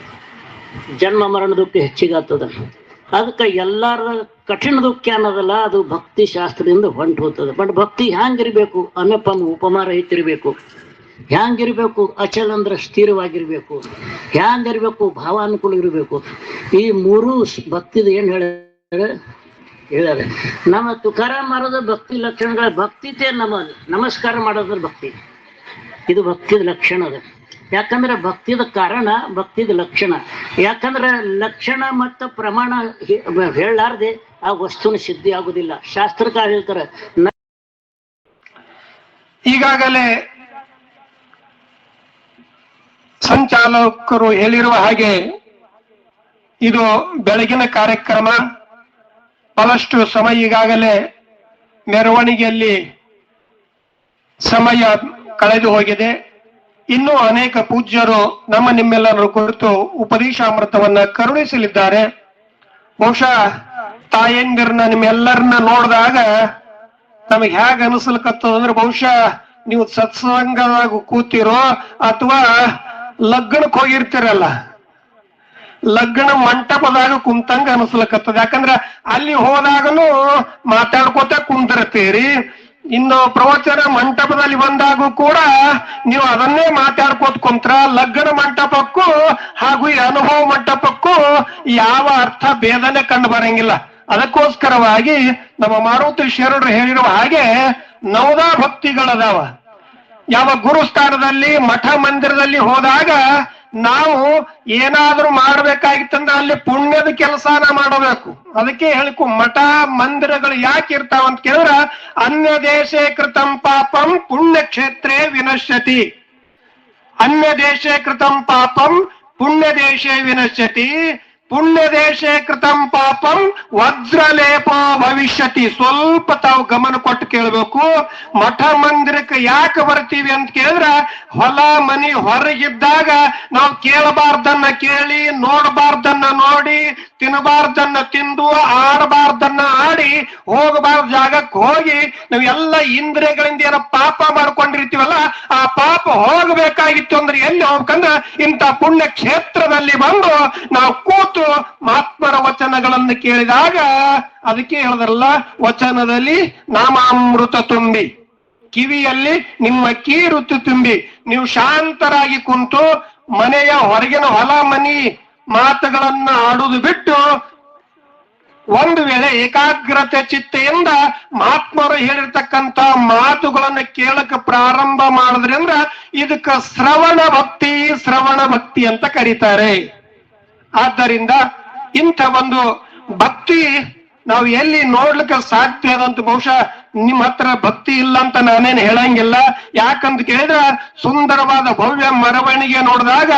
ಜನ್ಮ ಮರಣ ದುಃಖ ಹೆಚ್ಚಿಗಾಗ್ತದ. ಅದಕ್ಕೆ ಎಲ್ಲಾರ ಕಠಿಣ ದುಃಖ ಅನ್ನೋದಲ್ಲ, ಅದು ಭಕ್ತಿ ಶಾಸ್ತ್ರದಿಂದ ಹೊಂಟು ಹೋಗ್ತದೆ. ಬಟ್ ಭಕ್ತಿ ಹ್ಯಾಂಗಿರ್ಬೇಕು? ಉಪಮಾರಹಿತ ಇರ್ಬೇಕು. ಹ್ಯಾಂಗಿರ್ಬೇಕು? ಅಚಲ ಅಂದ್ರೆ ಸ್ಥಿರವಾಗಿರ್ಬೇಕು. ಹ್ಯಾಂಗಿರ್ಬೇಕು? ಭಾವಾನುಕೂಲ ಇರಬೇಕು. ಈ ಮೂರು ಭಕ್ತಿದ ಏನ್ ಹೇಳ್ಯಾರ ನಮ್ಮ ತುಕಾರಾಮ್ ಮಾಡೋದು ಭಕ್ತಿ ಲಕ್ಷಣಗಳ. ಭಕ್ತಿತೆ ನಮಸ್ಕಾರ ಮಾಡೋದ್ರ ಭಕ್ತಿ. ಇದು ಭಕ್ತಿದ ಲಕ್ಷಣ ಅದ. ಯಾಕಂದ್ರೆ ಭಕ್ತಿದ ಕಾರಣ ಭಕ್ತಿದ ಲಕ್ಷಣ. ಯಾಕಂದ್ರೆ ಲಕ್ಷಣ ಮತ್ತು ಪ್ರಮಾಣ ಹೇಳಲಾರ್ದೆ ಆ ವಸ್ತುನ ಸಿದ್ಧಿ ಆಗುದಿಲ್ಲ. ಶಾಸ್ತ್ರಕಾರ ಹೇಳ್ತಾರೆ. ಈಗಾಗಲೇ ಸಂಚಾಲಕರು ಹೇಳಿರುವ ಹಾಗೆ ಇದು ಬೆಳಗಿನ ಕಾರ್ಯಕ್ರಮ. ಬಹಳಷ್ಟು ಸಮಯ ಈಗಾಗಲೇ ಮೆರವಣಿಗೆಯಲ್ಲಿ ಸಮಯ ಕಳೆದು ಹೋಗಿದೆ. ಇನ್ನೂ ಅನೇಕ ಪೂಜ್ಯರು ನಿಮ್ಮೆಲ್ಲರ ಕುರಿತು ಉಪದೇಶಾಮೃತವನ್ನ ಕರುಣಿಸಲಿದ್ದಾರೆ. ಬಹುಶಃ ತಾಯಂದಿರನ್ನ ನಿಮ್ಮೆಲ್ಲರನ್ನ ನೋಡಿದಾಗ ನಮಗೆ ಹೇಗೆ ಅನಿಸ್ಲಿಕ್ಕತ್ತದಂದ್ರೆ, ಬಹುಶಃ ನೀವು ಸತ್ಸಂಗದಾಗ ಕೂತಿರೋ ಅಥವಾ ಲಗ್ನಕ್ಕೆ ಹೋಗಿರ್ತೀರಲ್ಲ, ಲಗ್ನ ಮಂಟಪದಾಗ ಕುಂತಂಗ ಅನಿಸ್ಲಿಕ್ಕತ್ತದ. ಯಾಕಂದ್ರ ಅಲ್ಲಿ ಹೋದಾಗನು ಮಾತಾಡ್ಕೋತ ಕುಂತಿರ್ತೀರಿ. ಇನ್ನು ಪ್ರವಚನ ಮಂಟಪದಲ್ಲಿ ಬಂದಾಗೂ ಕೂಡ ನೀವು ಅದನ್ನೇ ಮಾತಾಡ್ಕೋತ ಕುಂತ್ರ. ಲಗ್ನ ಮಂಟಪಕ್ಕೂ ಹಾಗೂ ಈ ಅನುಭವ ಮಂಟಪಕ್ಕೂ ಯಾವ ಅರ್ಥ ಭೇದನೆ ಕಂಡು ಬರಂಗಿಲ್ಲ. ಅದಕ್ಕೋಸ್ಕರವಾಗಿ ನಮ್ಮ ಮಾರುತಿ ಶರಣರು ಹೇಳಿರುವ ಹಾಗೆ ನವದಾ ಭಕ್ತಿಗಳದಾವ. ಯಾವ ಗುರುಸ್ಥಾನದಲ್ಲಿ ಮಠ ಮಂದಿರದಲ್ಲಿ ಹೋದಾಗ ನಾವು ಏನಾದ್ರೂ ಮಾಡ್ಬೇಕಾಗಿತ್ತಂದ್ರೆ ಅಲ್ಲಿ ಪುಣ್ಯದ ಕೆಲಸನ ಮಾಡಬೇಕು. ಅದಕ್ಕೆ ಹೇಳಿಕು ಮಠ ಮಂದಿರಗಳು ಯಾಕೆ ಇರ್ತಾವ ಅಂತ ಕೇಳಿದ್ರ, ಅನ್ಯ ದೇಶೇ ಕೃತಂ ಪಾಪಂ ಪುಣ್ಯ ಕ್ಷೇತ್ರೇ ವಿನಶ್ಯತಿ. ಅನ್ಯ ದೇಶೇ ಕೃತಂ ಪಾಪಂ ಪುಣ್ಯ ದೇಶೇ ವಿನಶ್ಯತಿ. ಪುಣ್ಯ ದೇಶೇ ಕೃತಂ ಪಾಪಂ ವಜ್ರಲೇಪ ಭವಿಷ್ಯತಿ. ಸ್ವಲ್ಪ ತಾವು ಗಮನ ಕೊಟ್ಟು ಕೇಳ್ಬೇಕು. ಮಠ ಮಂದಿರಕ್ಕೆ ಯಾಕೆ ಬರ್ತೀವಿ ಅಂತ ಕೇಳಿದ್ರ, ಹೊಲ ಮನಿ ಹೊರಗಿದ್ದಾಗ ನಾವು ಕೇಳಬಾರ್ದನ್ನ ಕೇಳಿ, ನೋಡಬಾರ್ದನ್ನ ನೋಡಿ, ತಿನ್ನಬಾರ್ದನ್ನ ತಿಂದು, ಆಡಬಾರ್ದನ್ನ ಆಡಿ, ಹೋಗಬಾರ್ದ ಜಾಗಕ್ಕೆ ಹೋಗಿ ನಾವು ಎಲ್ಲ ಇಂದ್ರಿಯಗಳಿಂದ ಏನೋ ಪಾಪ ಮಾಡ್ಕೊಂಡಿರ್ತೀವಲ್ಲ, ಆ ಪಾಪ ಹೋಗಬೇಕಾಗಿತ್ತು ಅಂದ್ರೆ ಎಲ್ಲಿ ಹೋಗ್ಬೇಕಂದ್ರೆ ಇಂಥ ಪುಣ್ಯ ಕ್ಷೇತ್ರದಲ್ಲಿ ಬಂದು ನಾವು ಕೂತು ಮಹಾತ್ಮರ ವಚನಗಳನ್ನು ಕೇಳಿದಾಗ, ಅದಕ್ಕೆ ಹೇಳಿದ್ರಲ್ಲ, ವಚನದಲ್ಲಿ ನಾಮಾಮೃತ ತುಂಬಿ, ಕಿವಿಯಲ್ಲಿ ನಿಮ್ಮ ಕೀರುತು ತುಂಬಿ, ನೀವು ಶಾಂತರಾಗಿ ಕುಂತು ಮನೆಯ ಹೊರಗಿನ ಹೊಲ ಮನಿ ಮಾತುಗಳನ್ನ ಆಡುವುದು ಬಿಟ್ಟು ಒಂದು ವೇಳೆ ಏಕಾಗ್ರತೆ ಚಿತ್ತೆಯಿಂದ ಮಹಾತ್ಮರು ಹೇಳಿರ್ತಕ್ಕಂಥ ಮಾತುಗಳನ್ನು ಕೇಳಕ್ಕೆ ಪ್ರಾರಂಭ ಮಾಡಿದ್ರಿಂದ ಇದಕ್ಕೆ ಶ್ರವಣ ಭಕ್ತಿ ಅಂತ ಕರೀತಾರೆ. ಆದ್ದರಿಂದ ಇಂಥ ಒಂದು ಭಕ್ತಿ ನಾವು ಎಲ್ಲಿ ನೋಡ್ಲಿಕ್ಕೆ ಸಾಧ್ಯ ಅದಂತ. ಬಹುಶಃ ನಿಮ್ಮ ಹತ್ರ ಭಕ್ತಿ ಇಲ್ಲ ಅಂತ ನಾನೇನು ಹೇಳಂಗಿಲ್ಲ. ಯಾಕಂತ ಕೇಳಿದ್ರ, ಸುಂದರವಾದ ಭವ್ಯ ಮೆರವಣಿಗೆ ನೋಡಿದಾಗ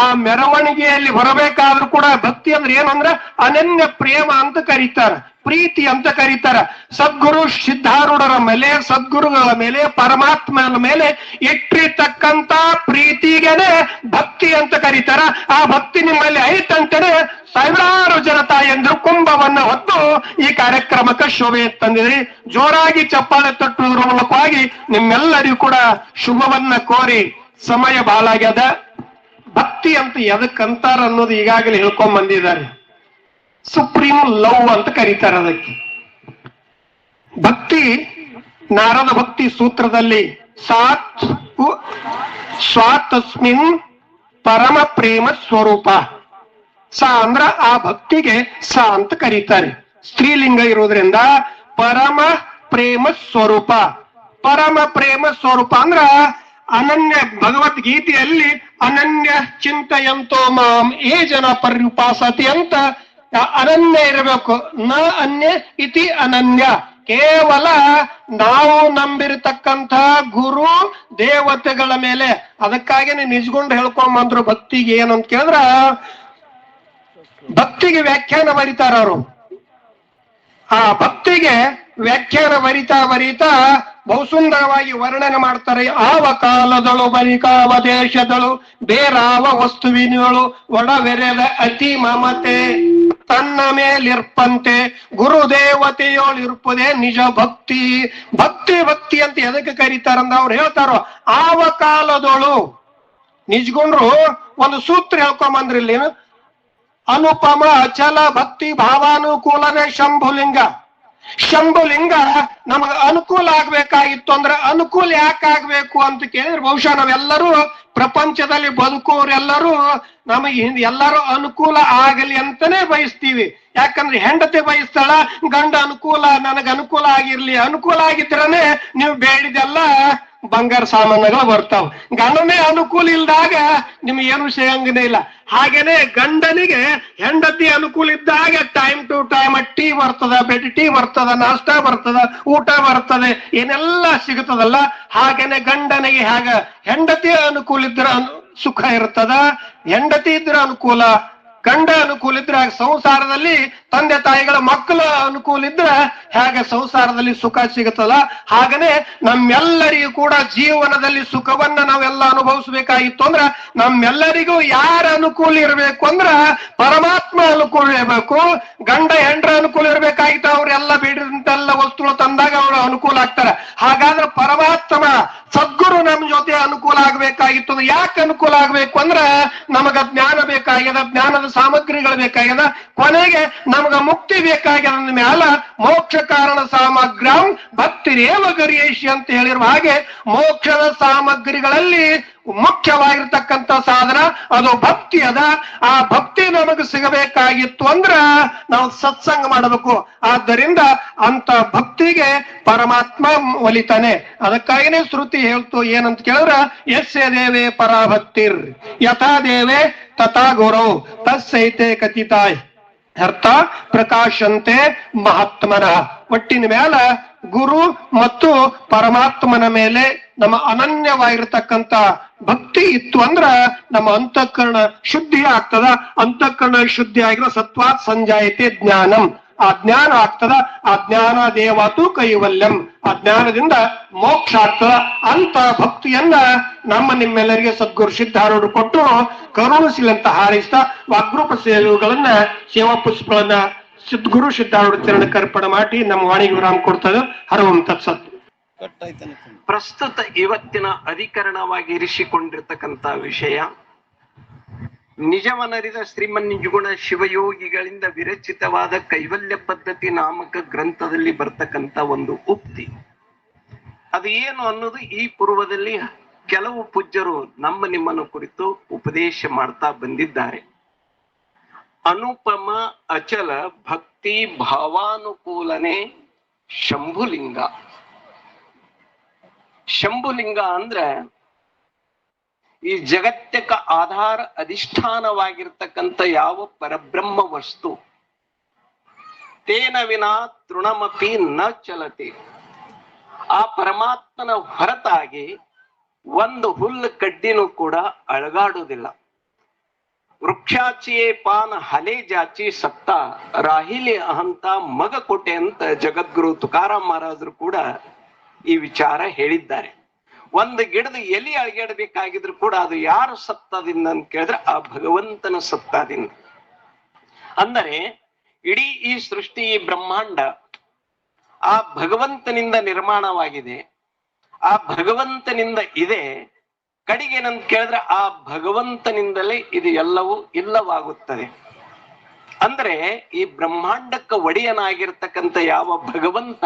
ಆ ಮೆರವಣಿಗೆಯಲ್ಲಿ ಬರಬೇಕಾದ್ರೂ ಕೂಡ ಭಕ್ತಿ ಅಂದ್ರೆ ಏನಂದ್ರೆ ಅನನ್ಯ ಪ್ರೇಮ ಅಂತ ಕರೀತಾರ, ಪ್ರೀತಿ ಅಂತ ಕರೀತಾರ. ಸದ್ಗುರು ಸಿದ್ಧಾರೂಢರ ಮೇಲೆ, ಸದ್ಗುರುಗಳ ಮೇಲೆ, ಪರಮಾತ್ಮನ ಮೇಲೆ ಇಟ್ಟಿರ್ತಕ್ಕಂತ ಪ್ರೀತಿಗೆನೆ ಭಕ್ತಿ ಅಂತ ಕರೀತಾರ. ಆ ಭಕ್ತಿ ನಿಮ್ಮಲ್ಲಿ ಐತಂತೇನೆ ಸಾವಿರಾರು ಜನ ತಾಯಂದ್ರು ಕುಂಭವನ್ನ ಹೊತ್ತು ಈ ಕಾರ್ಯಕ್ರಮಕ್ಕೆ ಶೋಭೆ ತಂದಿದ್ರಿ. ಜೋರಾಗಿ ಚಪ್ಪಾಳೆ ತಟ್ಟುವುದರ ಮೂಲಕವಾಗಿ ನಿಮ್ಮೆಲ್ಲರಿಗೂ ಕೂಡ ಶುಭವನ್ನ ಕೋರಿ, ಸಮಯ ಬಾಳಾಗ್ಯದ. ಭಕ್ತಿ ಅಂತ ಎದಕ್ಕಂತಾರ ಅನ್ನೋದು ಈಗಾಗಲೇ ಹೇಳ್ಕೊಂಡ್ ಬಂದಿದ್ದಾರೆ. ಸುಪ್ರೀಂ ಲವ್ ಅಂತ ಕರೀತಾರೆ ಅದಕ್ಕೆ. ಭಕ್ತಿ ನಾರದ ಭಕ್ತಿ ಸೂತ್ರದಲ್ಲಿ ಸ್ವಾತಸ್ಮಿನ್ ಪರಮ ಪ್ರೇಮ ಸ್ವರೂಪ. ಸ ಅಂದ್ರ ಆ ಭಕ್ತಿಗೆ ಸ ಅಂತ ಕರೀತಾರೆ. ಸ್ತ್ರೀಲಿಂಗ ಇರೋದ್ರಿಂದ ಪರಮ ಪ್ರೇಮ ಸ್ವರೂಪ. ಪರಮ ಪ್ರೇಮ ಸ್ವರೂಪ ಅಂದ್ರ ಅನನ್ಯ. ಭಗವದ್ಗೀತೆಯಲ್ಲಿ ಅನನ್ಯ ಚಿಂತೆಯಂತೋ ಮಾಂ ಏ ಜನ ಪರ್ಯುಪಾಸತಿ ಅಂತ ಅನನ್ಯ ಇರಬೇಕು. ನ ಅನ್ಯ ಇತಿ ಅನನ್ಯ. ಕೇವಲ ನಾವು ನಂಬಿರತಕ್ಕಂಥ ಗುರು ದೇವತೆಗಳ ಮೇಲೆ. ಅದಕ್ಕಾಗಿನೇ ನಿಜಗೊಂಡು ಹೇಳ್ಕೊಂಬಂದ್ರು ಭಕ್ತಿಗೆ ಏನಂತ ಕೇಳಿದ್ರ, ಭಕ್ತಿಗೆ ವ್ಯಾಖ್ಯಾನ ಬರೀತಾರ ಅವರು. ಆ ಭಕ್ತಿಗೆ ವ್ಯಾಖ್ಯಾನ ಬರಿತಾ ಬಹುಸುಂದರವಾಗಿ ವರ್ಣನೆ ಮಾಡ್ತಾರೆ. ಆವ ಕಾಲದಳು ಬರಿಕಾವ ದೇಶದಳು ಬೇರಾವ ವಸ್ತುವಿನಳು ಒಡವೆರೆದ ಅತಿ ಮಮತೆ ತನ್ನ ಮೇಲಿರ್ಪಂತೆ ಗುರುದೇವತೆಯೋಳಿರ್ಪದೆ ನಿಜ ಭಕ್ತಿ. ಭಕ್ತಿ ಅಂತ ಎದಕ್ಕೆ ಕರೀತಾರಂದ ಅವ್ರು ಹೇಳ್ತಾರೋ, ಆವ ಕಾಲದಳು ನಿಜ್ಗೊಂಡ್ರು ಒಂದು ಸೂತ್ರ ಹೇಳ್ಕೊಂಬಂದ್ರಿ ಇಲ್ಲಿ. ಅನುಪಮ ಅಚಲ ಭಕ್ತಿ ಭಾವಾನುಕೂಲನೇ ಶಂಭುಲಿಂಗ. ಶಂಭುಲಿಂಗ ನಮಗ ಅನುಕೂಲ ಆಗ್ಬೇಕಾಗಿತ್ತು ಅಂದ್ರೆ ಅನುಕೂಲ ಯಾಕೆ ಆಗ್ಬೇಕು ಅಂತ ಕೇಳಿದ್ರೆ, ಬಹುಶಃ ನಾವೆಲ್ಲರೂ ಪ್ರಪಂಚದಲ್ಲಿ ಬದುಕೋರೆಲ್ಲರೂ ನಮಗೆ ಎಲ್ಲರೂ ಅನುಕೂಲ ಆಗಲಿ ಅಂತಾನೆ ಬಯಸ್ತೀವಿ. ಯಾಕಂದ್ರೆ ಹೆಂಡತಿ ಬಯಸ್ತಾಳ, ಗಂಡ ಅನುಕೂಲ ನನಗ ಅನುಕೂಲ ಆಗಿರ್ಲಿ. ಅನುಕೂಲ ಆಗಿದ್ರನೆ ನೀವು ಬೇಡಿದೆಲ್ಲ ಬಂಗಾರ ಸಾಮಾನುಗಳು ಬರ್ತಾವ. ಗಂಡನೇ ಅನುಕೂಲ ಇಲ್ದಾಗ ನಿಮ್ಗೆ ಏನು ಸಿಗಂಗನೇ ಇಲ್ಲ. ಹಾಗೇನೆ ಗಂಡನಿಗೆ ಹೆಂಡತಿ ಅನುಕೂಲ ಇದ್ದಾಗ ಟೈಮ್ ಟು ಟೈಮ್ ಟೀ ಬರ್ತದ, ಬೆಡ್ ಟೀ ಬರ್ತದ, ನಾಷ್ಟಾ ಬರ್ತದ, ಊಟ ಬರ್ತದೆ, ಏನೆಲ್ಲ ಸಿಗುತ್ತದಲ್ಲ. ಹಾಗೇನೆ ಗಂಡನಿಗೆ ಹೇಗ ಹೆಂಡತಿ ಅನುಕೂಲ ಇದ್ರ ಸುಖ ಇರ್ತದ, ಹೆಂಡತಿ ಇದ್ರ ಅನುಕೂಲ, ಗಂಡ ಅನುಕೂಲ ಇದ್ರೆ ಸಂಸಾರದಲ್ಲಿ ತಂದೆ ತಾಯಿಗಳ ಮಕ್ಕಳ ಅನುಕೂಲ ಇದ್ರೆ ಹೇಗೆ ಸಂಸಾರದಲ್ಲಿ ಸುಖ ಸಿಗುತ್ತಲ್ಲ, ಹಾಗನೆ ನಮ್ಮೆಲ್ಲರಿಗೂ ಕೂಡ ಜೀವನದಲ್ಲಿ ಸುಖವನ್ನ ನಾವೆಲ್ಲ ಅನುಭವಿಸ್ಬೇಕಾಗಿತ್ತು ಅಂದ್ರ ನಮ್ಮೆಲ್ಲರಿಗೂ ಯಾರ ಅನುಕೂಲ ಇರಬೇಕು ಅಂದ್ರ ಪರಮಾತ್ಮ ಅನುಕೂಲ ಇರಬೇಕು. ಗಂಡ ಹೆಂಡ್ರ ಅನುಕೂಲ ಇರ್ಬೇಕಾಗಿತ್ತು. ಅವ್ರೆಲ್ಲ ಬೇಡಿದಂತೆಲ್ಲ ವಸ್ತುಗಳು ತಂದಾಗ ಅವರು ಅನುಕೂಲ ಆಗ್ತಾರೆ. ಹಾಗಾದ್ರೆ ಪರಮಾತ್ಮ ಸದ್ಗುರು ನಮ್ ಜೊತೆ ಅನುಕೂಲ ಆಗ್ಬೇಕಾಗಿತ್ತು. ಯಾಕೆ ಅನುಕೂಲ ಆಗ್ಬೇಕು ಅಂದ್ರ ನಮಗ ಜ್ಞಾನ ಬೇಕಾಗ್ಯದ, ಜ್ಞಾನದ ಸಾಮಗ್ರಿಗಳು ಬೇಕಾಗ್ಯದ, ಕೊನೆಗೆ ನಮಗ ಮುಕ್ತಿ ಬೇಕಾಗ್ಯದ ಮ್ಯಾಲ ಮೋಕ್ಷ ಕಾರಣ ಸಾಮಗ್ರಂ ಭಕ್ತಿರೇವ ಗರಿಯೇಶಿ ಅಂತ ಹೇಳಿರುವ ಹಾಗೆ ಮೋಕ್ಷದ ಸಾಮಗ್ರಿಗಳಲ್ಲಿ ಮುಖ್ಯವಾಗಿರ್ತಕ್ಕಂಥ ಸಾಧನ ಅದು ಭಕ್ತಿ ಅದ. ಆ ಭಕ್ತಿ ನಮಗೆ ಸಿಗಬೇಕಾಗಿತ್ತು ಅಂದ್ರ ನಾವು ಸತ್ಸಂಗ ಮಾಡಬೇಕು. ಆದ್ದರಿಂದ ಅಂತ ಭಕ್ತಿಗೆ ಪರಮಾತ್ಮ ಒಲಿತಾನೆ. ಅದಕ್ಕಾಗಿನೇ ಶ್ರುತಿ ಹೇಳ್ತು ಏನಂತ ಕೇಳಿದ್ರ, ಯಸ್ಯ ದೇವೇ ಪರಾಭಕ್ತಿರ್ ಯಥಾ ದೇವೇ ತಥಾ ಗುರು ತಸ್ಸೈತೆ ಕಥಿತಾಯ್ ಅರ್ಥ ಪ್ರಕಾಶಂತೆ ಮಹಾತ್ಮನ. ಒಟ್ಟಿನ ಮೇಲೆ ಗುರು ಮತ್ತು ಪರಮಾತ್ಮನ ಮೇಲೆ ನಮ್ಮ ಅನನ್ಯವಾಗಿರ್ತಕ್ಕಂಥ ಭಕ್ತಿ ಇತ್ತು ಅಂದ್ರ ನಮ್ಮ ಅಂತಃಕರಣ ಶುದ್ಧಿ ಆಗ್ತದ. ಅಂತಃಕರಣ ಶುದ್ಧಿ ಆಗಿರೋ ಸತ್ವಾತ್ ಸಂಜಾಯತೆ ಜ್ಞಾನಂ. ಆ ಜ್ಞಾನ ಆಗ್ತದ. ಆ ಜ್ಞಾನ ದೇವಾತು ಕೈವಲ್ಯಂ. ಆ ಜ್ಞಾನದಿಂದ ಮೋಕ್ಷ ಆಗ್ತದ. ಅಂತ ಭಕ್ತಿಯನ್ನ ನಿಮ್ಮೆಲ್ಲರಿಗೆ ಸದ್ಗುರು ಸಿದ್ಧಾರೂಢರು ಕೊಟ್ಟು ಕರುಣಿಸಿಲಂತ ಹಾರೈಸ್ತಾ ವಾಗ್ರೂಪ ಸೇವೆಗಳನ್ನ ಸೇವಾ ಪುಷ್ಪಗಳನ್ನ ಗುರು ಸಿದ್ಧಾರೂಢ ಚರಣಕ್ಕೆ ಅರ್ಪಣೆ ಮಾಡಿ ನಮ್ಮ ವಾಣಿಗೆ ವಿರಾಮ ಕೊಡ್ತದೆ. ಹರಂ ತತ್ಸತ್. ಪ್ರಸ್ತುತ ಇವತ್ತಿನ ಅಧಿಕರಣವಾಗಿ ಇರಿಸಿಕೊಂಡಿರ್ತಕ್ಕಂಥ ವಿಷಯ ನಿಜವನರಿದ ಶ್ರೀಮನ್ ನಿಜಗುಣ ಶಿವಯೋಗಿಗಳಿಂದ ವಿರಚಿತವಾದ ಕೈವಲ್ಯ ಪದ್ಧತಿ ನಾಮಕ ಗ್ರಂಥದಲ್ಲಿ ಬರ್ತಕ್ಕಂಥ ಒಂದು ಉಕ್ತಿ. ಅದು ಏನು ಅನ್ನೋದು ಈ ಪೂರ್ವದಲ್ಲಿ ಕೆಲವು ಪೂಜ್ಯರು ನಿಮ್ಮನ್ನು ಕುರಿತು ಉಪದೇಶ ಮಾಡ್ತಾ ಬಂದಿದ್ದಾರೆ. ಅನುಪಮ ಅಚಲ ಭಕ್ತಿ ಭಾವಾನುಕೂಲನೆ ಶಂಭುಲಿಂಗ. ಶಂಭುಲಿಂಗ ಅಂದ್ರೆ ಈ ಜಗತ್ತಕ ಆಧಾರ ಅಧಿಷ್ಠಾನವಾಗಿರ್ತಕ್ಕಂಥ ಯಾವ ಪರಬ್ರಹ್ಮ ವಸ್ತು ತೇನ ವಿನಾ ತೃಣಮಪಿ ನ ಚಲತಿ. ಆ ಪರಮಾತ್ಮನ ಹೊರತಾಗಿ ಒಂದು ಹುಲ್ಲು ಕಡ್ಡಿನೂ ಕೂಡ ಅಳಗಾಡುವುದಿಲ್ಲ. ವೃಕ್ಷಾಚಿಯೇ ಪಾನ ಹಲೆ ಜಾಚಿ ಸತ್ತ ರಾಹಿಲಿ ಅಹಂತ ಮಗ ಕೊಟ್ಟೆ ಅಂತ ಜಗದ್ಗುರು ತುಕಾರಾಮ್ ಮಹಾರಾಜರು ಕೂಡ ಈ ವಿಚಾರ ಹೇಳಿದ್ದಾರೆ. ಒಂದು ಗಿಡದ ಎಲೆ ಅಳಗಾಡಬೇಕಾಗಿದ್ರು ಕೂಡ ಅದು ಯಾರು ಸತ್ತದಿಂದ ಅಂತ ಕೇಳಿದ್ರೆ ಆ ಭಗವಂತನ ಸತ್ತದಿಂದ. ಅಂದರೆ ಇಡೀ ಈ ಸೃಷ್ಟಿ ಈ ಬ್ರಹ್ಮಾಂಡ ಆ ಭಗವಂತನಿಂದ ನಿರ್ಮಾಣವಾಗಿದೆ. ಆ ಭಗವಂತನಿಂದ ಇದೆ. ಕಡೆಗೆ ಏನಂತ ಕೇಳಿದ್ರೆ ಆ ಭಗವಂತನಿಂದಲೇ ಇದು ಎಲ್ಲವೂ ಇಲ್ಲವಾಗುತ್ತದೆ. ಅಂದ್ರೆ ಈ ಬ್ರಹ್ಮಾಂಡಕ್ಕೆ ಒಡೆಯನಾಗಿರ್ತಕ್ಕಂಥ ಯಾವ ಭಗವಂತ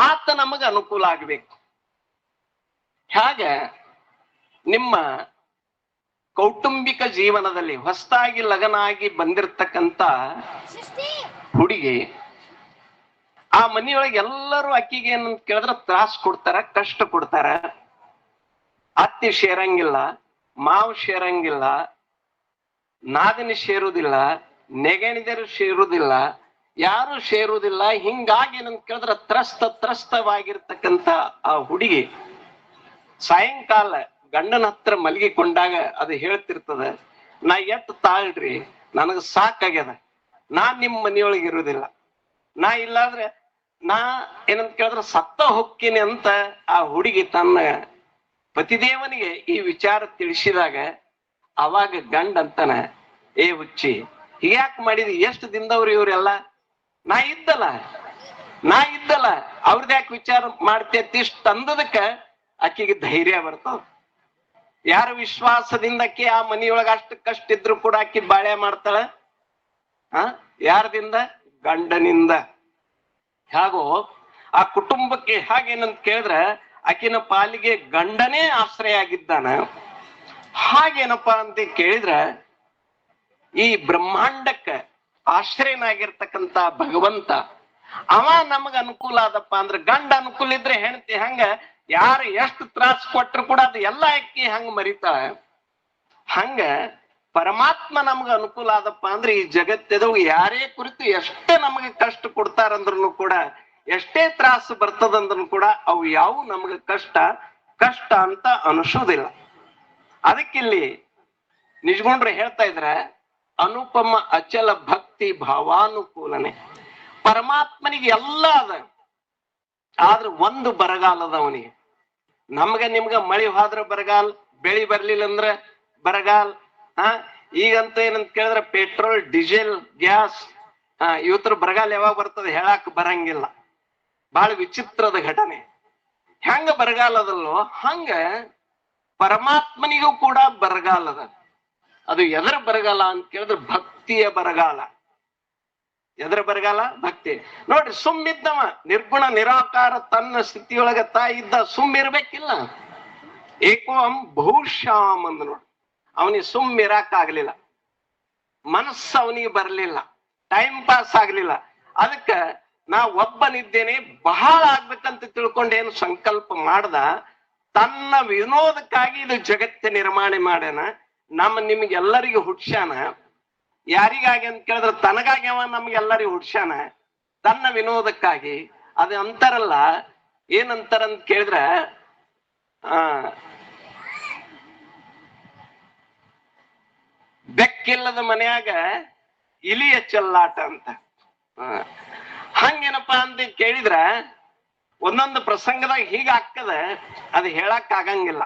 ಆತ ನಮಗ ಅನುಕೂಲ ಆಗ್ಬೇಕು. ಹಾಗೆ ನಿಮ್ಮ ಕೌಟುಂಬಿಕ ಜೀವನದಲ್ಲಿ ಹೊಸದಾಗಿ ಲಗ್ನಾಗಿ ಬಂದಿರತಕ್ಕಂತ ಹುಡುಗಿ ಆ ಮನೆಯೊಳಗೆ ಎಲ್ಲರೂ ಅಕ್ಕಿಗೆ ಏನಂತ ಕೇಳಿದ್ರೆ ತ್ರಾಸ್ ಕೊಡ್ತಾರ, ಕಷ್ಟ ಕೊಡ್ತಾರ. ಅತ್ತಿ ಸೇರಂಗಿಲ್ಲ, ಮಾವು ಸೇರಂಗಿಲ್ಲ, ನಾದಿನ ಸೇರುವುದಿಲ್ಲ, ನೆಗಣಿದರು ಸೇರುವುದಿಲ್ಲ, ಯಾರು ಸೇರುವುದಿಲ್ಲ. ಹಿಂಗಾಗಿ ಏನಂತ ಕೇಳಿದ್ರೆ ತ್ರಸ್ತವಾಗಿರ್ತಕ್ಕಂಥ ಆ ಹುಡುಗಿ ಸಾಯಂಕಾಲ ಗಂಡನ ಹತ್ರ ಮಲಗಿಕೊಂಡಾಗ ಅದು ಹೇಳ್ತಿರ್ತದ, ನಾ ಎಟ್ಟು ತಾಳ್ರಿ, ನನಗ ಸಾಕಾಗ್ಯದ, ನಾನ್ ನಿಮ್ ಮನೆಯೊಳಗೆ ಇರುವುದಿಲ್ಲ, ನಾ ಇಲ್ಲಾಂದ್ರೆ ನಾ ಏನಂತ ಕೇಳಿದ್ರೆ ಸತ್ತ ಹೊಕ್ಕಿನಿ ಅಂತ ಆ ಹುಡುಗಿ ತನ್ನ ಪತಿದೇವನಿಗೆ ಈ ವಿಚಾರ ತಿಳಿಸಿದಾಗ ಅವಾಗ ಗಂಡ ಅಂತಾನ, ಏ ಹುಚ್ಚಿ ಹೀಗ್ಯಾಕ್ ಮಾಡಿದ್ರಿ, ಎಷ್ಟು ದಿನದವ್ರು ಇವ್ರೆಲ್ಲ, ನಾ ಇದ್ದಲ್ಲ ಅವ್ರದ್ದು ಯಾಕೆ ವಿಚಾರ ಮಾಡ್ತೈತಿ ಇಷ್ಟ ಅಂದದಕ್ಕ ಆಕಿಗೆ ಧೈರ್ಯ ಬರ್ತದ. ಯಾರ ವಿಶ್ವಾಸದಿಂದ ಆಕಿ ಆ ಮನಿಯೊಳಗ ಅಷ್ಟು ಕಷ್ಟ ಇದ್ರು ಕೂಡ ಆಕಿ ಬಾಳೆ ಮಾಡ್ತಾಳ? ಯಾರದಿಂದ? ಗಂಡನಿಂದ. ಹಾಗೋ ಆ ಕುಟುಂಬಕ್ಕೆ ಹಾಗೇನಂತ ಕೇಳಿದ್ರ ಆಕಿನ ಪಾಲಿಗೆ ಗಂಡನೇ ಆಶ್ರಯ ಆಗಿದ್ದಾನ. ಹಾಗೇನಪ್ಪಾ ಅಂತ ಕೇಳಿದ್ರ ಈ ಬ್ರಹ್ಮಾಂಡಕ್ಕ ಆಶ್ರಯನಾಗಿರ್ತಕ್ಕಂತ ಭಗವಂತ ಅವ ನಮಗ ಅನುಕೂಲ ಆದಪ್ಪ ಅಂದ್ರ, ಗಂಡ ಅನುಕೂಲ ಇದ್ರೆ ಹೆಣ್ತಿ ಹಂಗ ಯಾರು ಎಷ್ಟು ತ್ರಾಸ ಕೊಟ್ರು ಕೂಡ ಅದು ಎಲ್ಲ ಅಕ್ಕಿ ಹಂಗ ಮರಿತಾಳ. ಹಂಗ ಪರಮಾತ್ಮ ನಮಗ ಅನುಕೂಲ ಆದಪ್ಪ ಅಂದ್ರೆ ಈ ಜಗತ್ತದ ಯಾರೇ ಕುರಿತು ಎಷ್ಟೇ ನಮಗೆ ಕಷ್ಟ ಕೊಡ್ತಾರಂದ್ರೂ ಕೂಡ, ಎಷ್ಟೇ ತ್ರಾಸ ಬರ್ತದಂದ್ರೂ ಕೂಡ ಅವು ಯಾವ ನಮಗ ಕಷ್ಟ ಅಂತ ಅನಿಸೋದಿಲ್ಲ. ಅದಕ್ಕಿಲ್ಲಿ ನಿಜಗೊಂಡ್ರೆ ಹೇಳ್ತಾ ಇದ್ರ ಅನುಪಮ ಅಚಲ ಭಕ್ತಿ ಭಾವಾನುಕೂಲನೆ. ಪರಮಾತ್ಮನಿಗೆ ಎಲ್ಲ ಅದ, ಆದ್ರೆ ಒಂದು ಬರಗಾಲದ ಅವನಿಗೆ. ನಮ್ಗ ನಿಮ್ಗ ಮಳಿ ಹೋದ್ರ ಬರಗಾಲ, ಬೆಳಿ ಬರ್ಲಿಲ್ಲ ಅಂದ್ರ ಬರಗಾಲ. ಈಗಂತ ಏನಂತ ಕೇಳಿದ್ರೆ ಪೆಟ್ರೋಲ್, ಡೀಸೆಲ್, ಗ್ಯಾಸ್ ಇವತ್ತರ ಬರಗಾಲ ಯಾವಾಗ ಬರ್ತದೆ ಹೇಳಾಕ ಬರಂಗಿಲ್ಲ. ಬಹಳ ವಿಚಿತ್ರದ ಘಟನೆ. ಹೆಂಗ ಬರಗಾಲದಲ್ಲೋ ಹಂಗ ಪರಮಾತ್ಮನಿಗೂ ಕೂಡ ಬರಗಾಲ ಅದ. ಅದು ಎದರ ಬರಗಾಲ ಅಂತ ಕೇಳಿದ್ರೆ ಭಕ್ತಿಯ ಬರಗಾಲ. ಎದರ ಬರಗಾಲ? ಭಕ್ತಿ. ನೋಡ್ರಿ, ಸುಮ್ಮಿದ್ದವ ನಿರ್ಗುಣ ನಿರಾಕಾರ ತನ್ನ ಸ್ಥಿತಿಯೊಳಗ ಇದ್ದ ಸುಮ್ಮಿರ್ಬೇಕಿಲ್ಲ. ಏಕೋಂ ಬಹುಶ್ಯಾಮ್ ಅಂದ್ ನೋಡ್ರಿ, ಅವನಿಗೆ ಸುಮ್ಮಿರಾಕಾಗ್ಲಿಲ್ಲ, ಮನಸ್ಸು ಅವನಿಗೆ ಬರ್ಲಿಲ್ಲ, ಟೈಮ್ ಪಾಸ್ ಆಗ್ಲಿಲ್ಲ. ಅದಕ್ಕ ನಾ ಒಬ್ಬನಿದ್ದೇನೆ ಬಹಳ ಆಗ್ಬೇಕಂತ ತಿಳ್ಕೊಂಡೇನು ಸಂಕಲ್ಪ ಮಾಡ್ದ, ತನ್ನ ವಿನೋದಕ್ಕಾಗಿ ಇದು ಜಗತ್ತ ನಿರ್ಮಾಣ ಮಾಡ್ಯಾನ. ನಿಮ್ಗೆಲ್ಲರಿಗೂ ಹುಡ್ಸ್ಯಾನ. ಯಾರಿಗಾಗಿ ಅಂತ ಕೇಳಿದ್ರೆ ತನಗಾಗಿ ಅವ ನಮ್ಗೆಲ್ಲರಿಗೂ ಹುಡ್ಸ್ಯಾನ, ತನ್ನ ವಿನೋದಕ್ಕಾಗಿ. ಅದು ಅಂತಾರಲ್ಲ, ಏನಂತಾರಂತ ಕೇಳಿದ್ರ ಬೆಕ್ಕಿಲ್ಲದ ಮನ್ಯಾಗ ಇಲಿಯ ಚೆಲ್ಲಾಟ ಅಂತ. ಹಂಗೇನಪ್ಪಾ ಅಂತ ಕೇಳಿದ್ರ ಒಂದೊಂದು ಪ್ರಸಂಗದಾಗ ಹೀಗಾಗ್ತದ, ಅದು ಹೇಳಕ್ ಆಗಂಗಿಲ್ಲ.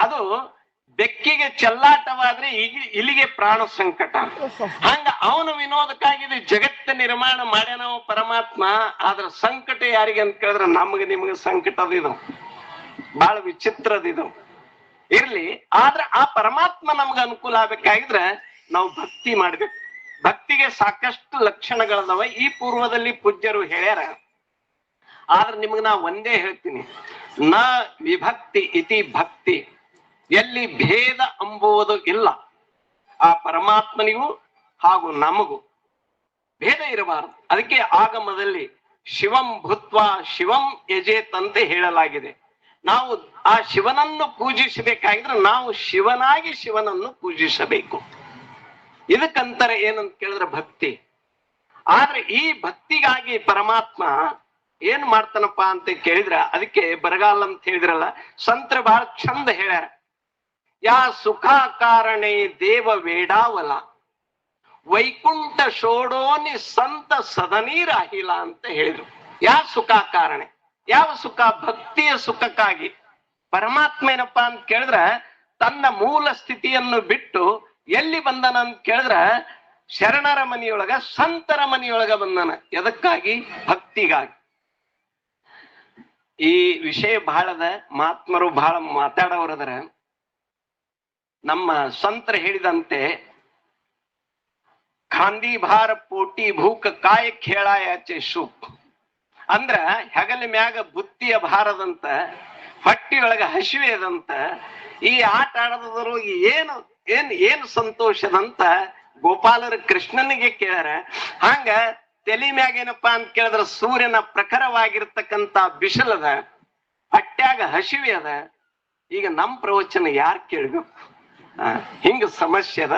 ಅದು ಬೆಕ್ಕಿಗೆ ಚೆಲ್ಲಾಟವಾದ್ರೆ ಇಲಿಗೆ ಪ್ರಾಣ ಸಂಕಟ. ಹಂಗ ಅವನ ವಿನೋದಕ್ಕಾಗಿ ಜಗತ್ತ ನಿರ್ಮಾಣ ಮಾಡ್ಯಾನ ಪರಮಾತ್ಮ. ಆದ್ರ ಸಂಕಟ ಯಾರಿಗೆ ಅಂತ ಕೇಳಿದ್ರೆ ನಮ್ಗೆ ನಿಮ್ಗೆ ಸಂಕಟ ಅದು ಬಹಳ ವಿಚಿತ್ರದಿದು. ಇರ್ಲಿ, ಆದ್ರೆ ಆ ಪರಮಾತ್ಮ ನಮ್ಗೆ ಅನುಕೂಲ ಆಗ್ಬೇಕಾಗಿದ್ರೆ ನಾವು ಭಕ್ತಿ ಮಾಡ್ಬೇಕು. ಭಕ್ತಿಗೆ ಸಾಕಷ್ಟು ಲಕ್ಷಣಗಳದವ, ಈ ಪೂರ್ವದಲ್ಲಿ ಪೂಜ್ಯರು ಹೇಳ್ಯಾರ. ಆದ್ರೆ ನಿಮ್ಗೆ ನಾ ಒಂದೇ ಹೇಳ್ತೀನಿ, ನ ವಿಭಕ್ತಿ ಇತಿ ಭಕ್ತಿ. ಎಲ್ಲಿ ಭೇದ ಅಂಬುವುದು ಇಲ್ಲ. ಆ ಪರಮಾತ್ಮನಿಗೂ ಹಾಗೂ ನಮಗೂ ಭೇದ ಇರಬಾರದು. ಅದಕ್ಕೆ ಆಗಮದಲ್ಲಿ ಶಿವಂ ಭೂತ್ವಾ ಶಿವಂ ಯಜೇತ್ ಅಂತ ಹೇಳಲಾಗಿದೆ. ನಾವು ಆ ಶಿವನನ್ನು ಪೂಜಿಸಬೇಕಾಗಿದ್ರೆ ನಾವು ಶಿವನಾಗಿ ಶಿವನನ್ನು ಪೂಜಿಸಬೇಕು. ಇದಕ್ಕಂತಾರೆ ಏನಂತ ಕೇಳಿದ್ರೆ ಭಕ್ತಿ. ಆದ್ರೆ ಈ ಭಕ್ತಿಗಾಗಿ ಪರಮಾತ್ಮ ಏನ್ ಮಾಡ್ತಾನಪ್ಪ ಅಂತ ಕೇಳಿದ್ರ, ಅದಕ್ಕೆ ಬರಗಾಲ ಅಂತ ಹೇಳಿದ್ರಲ್ಲ, ಸಂತರ ಬಹಳ ಚಂದ ಹೇಳ್ಯಾರ. ಯಾ ಸುಖ ಕಾರಣೆ ದೇವ ವೇಡಾವಲ ವೈಕುಂಠ ಶೋಡೋನಿ ಸಂತ ಸದನೀರ ಅಹಿಲ ಅಂತ ಹೇಳಿದ್ರು. ಯಾ ಸುಖ ಕಾರಣೆ, ಯಾವ ಸುಖ? ಭಕ್ತಿಯ ಸುಖಕ್ಕಾಗಿ. ಪರಮಾತ್ಮ ಏನಪ್ಪಾ ಅಂತ ಕೇಳಿದ್ರ ತನ್ನ ಮೂಲ ಸ್ಥಿತಿಯನ್ನು ಬಿಟ್ಟು ಎಲ್ಲಿ ಬಂದನ ಅಂತ ಕೇಳಿದ್ರ ಶರಣರ ಮನೆಯೊಳಗ, ಸಂತರ ಮನೆಯೊಳಗ ಬಂದನ. ಎದಕ್ಕಾಗಿ? ಭಕ್ತಿಗಾಗಿ. ಈ ವಿಷಯ ಬಹಳದ, ಮಹಾತ್ಮರು ಬಹಳ ಮಾತಾಡೋರದರ. ನಮ್ಮ ಸಂತರ ಹೇಳಿದಂತೆ ಖಾಂದಿ ಭಾರ ಪೋಟಿ ಭೂಕ ಕಾಯ ಖೇಳಾಯಾಚೆ ಶೂಕ್ ಅಂದ್ರ ಹೆಗಲ ಮ್ಯಾಗ ಬುತ್ತಿಯ ಭಾರದಂತ, ಹೊಟ್ಟಿಯೊಳಗ ಹಸಿವೆ ಅದಂತ. ಈ ಆಟ ಆಡೋದ್ರು ಏನು ಸಂತೋಷದಂತ ಗೋಪಾಲರ ಕೃಷ್ಣನಿಗೆ ಕೇಳ್ಯಾರ. ಹಂಗ ತಲೆ ಮ್ಯಾಗ ಏನಪ್ಪಾ ಅಂತ ಕೇಳಿದ್ರ ಸೂರ್ಯನ ಪ್ರಖರವಾಗಿರ್ತಕ್ಕಂತ ಬಿಸಿಲದ, ಹೊಟ್ಯಾಗ ಹಸಿವೆ ಅದ. ಈಗ ನಮ್ ಪ್ರವಚನ ಯಾರು ಕೇಳ್ಬೇಕು? ಹಿಂಗ ಸಮಸ್ಯೆ ಅದ.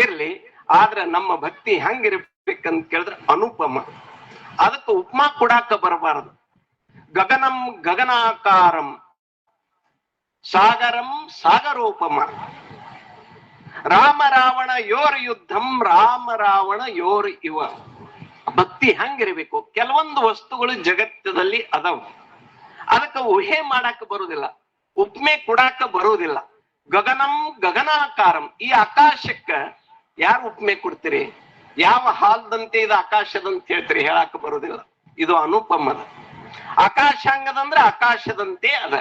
ಇರ್ಲಿ, ಆದ್ರೆ ನಮ್ಮ ಭಕ್ತಿ ಹೆಂಗಿರ್ಬೇಕಂತ ಕೇಳಿದ್ರೆ ಅನುಪಮ. ಅದಕ್ಕೆ ಉಪಮಾ ಕೊಡಾಕ ಬರಬಾರದು. ಗಗನಂ ಗಗನಾಕಾರಂ ಸಾಗರಂ ಸಾಗರೋಪಮ ರಾಮ ರಾವಣ ಯೋರ್ ಯುದ್ಧಂ ರಾಮ ರಾವಣ ಯೋರ್ ಇವ. ಭಕ್ತಿ ಹೆಂಗಿರ್ಬೇಕು? ಕೆಲವೊಂದು ವಸ್ತುಗಳು ಜಗತ್ತದಲ್ಲಿ ಅದಾವ, ಅದಕ್ಕ ಊಹೆ ಮಾಡಾಕ ಬರುದಿಲ್ಲ, ಉಪ್ಮೆ ಕೊಡಾಕ ಬರುವುದಿಲ್ಲ. ಗಗನಂ ಗಗನಾಕಾರಂ, ಈ ಆಕಾಶಕ್ಕ ಯಾರು ಉಪ್ಮೆ ಕೊಡ್ತೀರಿ? ಯಾವ ಹಾಲ್ದಂತೆ ಇದು ಆಕಾಶದಂತ ಹೇಳ್ತೀರಿ? ಹೇಳಾಕ ಬರುದಿಲ್ಲ. ಇದು ಅನುಪಮದ. ಆಕಾಶ ಹಂಗದಂದ್ರೆ ಆಕಾಶದಂತೆ ಅದ.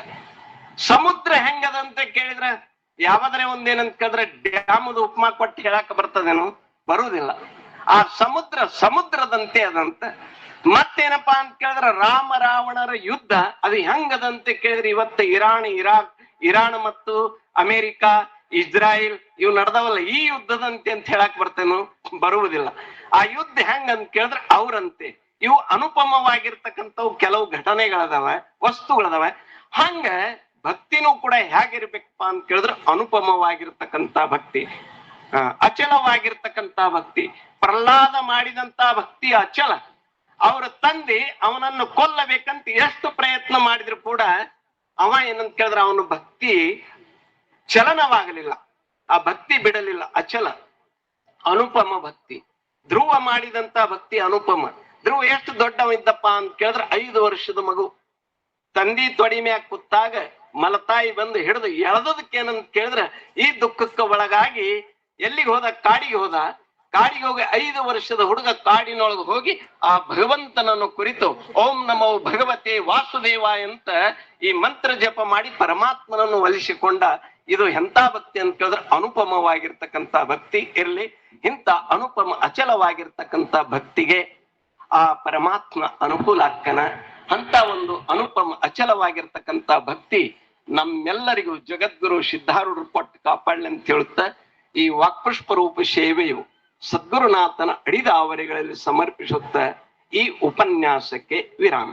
ಸಮುದ್ರ ಹೆಂಗದಂತೆ ಕೇಳಿದ್ರೆ ಯಾವದ್ರೆ ಒಂದೇನಂತ ಕೇಳಿದ್ರೆ ಡ್ಯಾಮದ ಉಪಮಾ ಕೊಟ್ಟು ಹೇಳಾಕ ಬರ್ತದೇನು? ಬರುವುದಿಲ್ಲ. ಆ ಸಮುದ್ರ ಸಮುದ್ರದಂತೆ ಅದಂತ. ಮತ್ತೇನಪ್ಪಾ ಅಂತ ಕೇಳಿದ್ರೆ ರಾಮ ರಾವಣರ ಯುದ್ಧ ಅದು ಹೆಂಗದಂತೆ ಕೇಳಿದ್ರೆ ಇವತ್ತು ಇರಾನ್ ಮತ್ತು ಅಮೆರಿಕ, ಇಸ್ರಾಯೇಲ್ ಇವು ನಡೆದವಲ್ಲ, ಈ ಯುದ್ಧದಂತೆ ಅಂತ ಹೇಳಕ್ ಬರ್ತೇನು? ಬರುವುದಿಲ್ಲ. ಆ ಯುದ್ಧ ಹೆಂಗಂತ ಕೇಳಿದ್ರೆ ಅವ್ರಂತೆ. ಇವು ಅನುಪಮವಾಗಿರ್ತಕ್ಕಂಥವು ಕೆಲವು ಘಟನೆಗಳದಾವ, ವಸ್ತುಗಳದಾವ. ಹಂಗ ಭಕ್ತಿನೂ ಕೂಡ ಹೇಗಿರ್ಬೇಕಪ್ಪ ಅಂತ ಕೇಳಿದ್ರೆ ಅನುಪಮವಾಗಿರ್ತಕ್ಕಂಥ ಭಕ್ತಿ, ಅಚಲವಾಗಿರ್ತಕ್ಕಂಥ ಭಕ್ತಿ. ಪ್ರಹ್ಲಾದ ಮಾಡಿದಂತ ಭಕ್ತಿ ಅಚಲ. ಅವ್ರ ತಂದೆ ಅವನನ್ನು ಕೊಲ್ಲಬೇಕಂತ ಎಷ್ಟು ಪ್ರಯತ್ನ ಮಾಡಿದ್ರು ಕೂಡ ಅವ ಏನಂತ ಕೇಳಿದ್ರೆ ಅವನ ಭಕ್ತಿ ಚಲನವಾಗಲಿಲ್ಲ, ಆ ಭಕ್ತಿ ಬಿಡಲಿಲ್ಲ, ಅಚಲ, ಅನುಪಮ ಭಕ್ತಿ. ಧ್ರುವ ಮಾಡಿದಂತ ಭಕ್ತಿ ಅನುಪಮ. ಧ್ರುವ ಎಷ್ಟು ದೊಡ್ಡವಿದ್ದಪ್ಪ ಅಂತ ಕೇಳಿದ್ರೆ 5 ವರ್ಷದ ಮಗು. ತಂದಿ ತೊಡಿ ಮ್ಯಾಗ ಕೂತಾಗ ಮಲತಾಯಿ ಬಂದು ಹಿಡಿದು ಎಳೆದದಕ್ಕೇನಂತ ಕೇಳಿದ್ರೆ ಈ ದುಃಖಕ್ಕೆ ಒಳಗಾಗಿ ಎಲ್ಲಿಗೆ ಹೋದ? ಕಾಡಿಗೆ ಹೋದ. ಕಾಡಿಗೆ ಹೋಗಿ 5 ವರ್ಷದ ಹುಡುಗ ಕಾಡಿನೊಳಗೆ ಹೋಗಿ ಆ ಭಗವಂತನನ್ನು ಕುರಿತು ಓಂ ನಮೋ ಭಗವತೆ ವಾಸುದೇವ ಅಂತ ಈ ಮಂತ್ರ ಜಪ ಮಾಡಿ ಪರಮಾತ್ಮನನ್ನು ಒಲಿಸಿಕೊಂಡ. ಇದು ಎಂತ ಭಕ್ತಿ ಅಂತ ಕೇಳಿದ್ರೆ ಅನುಪಮವಾಗಿರ್ತಕ್ಕಂಥ ಭಕ್ತಿ ಇರ್ಲಿ. ಇಂಥ ಅನುಪಮ ಅಚಲವಾಗಿರ್ತಕ್ಕಂಥ ಭಕ್ತಿಗೆ ಆ ಪರಮಾತ್ಮ ಅನುಕೂಲ ಅಕ್ಕನ. ಅಂತ ಒಂದು ಅನುಪಮ ಅಚಲವಾಗಿರ್ತಕ್ಕಂಥ ಭಕ್ತಿ ನಮ್ಮೆಲ್ಲರಿಗೂ ಜಗದ್ಗುರು ಸಿದ್ಧಾರೂಢರು ಕೊಟ್ಟು ಕಾಪಾಡಲಿ ಅಂತ ಹೇಳುತ್ತಾ ಈ ವಾಕ್ಪುಷ್ಪ ರೂಪ ಸೇವೆಯು ಸದ್ಗುರುನಾಥನ ಅಡಿದ ಆವರೆಗಳಲ್ಲಿ ಸಮರ್ಪಿಸುತ್ತ ಈ ಉಪನ್ಯಾಸಕ್ಕೆ ವಿರಾಮ.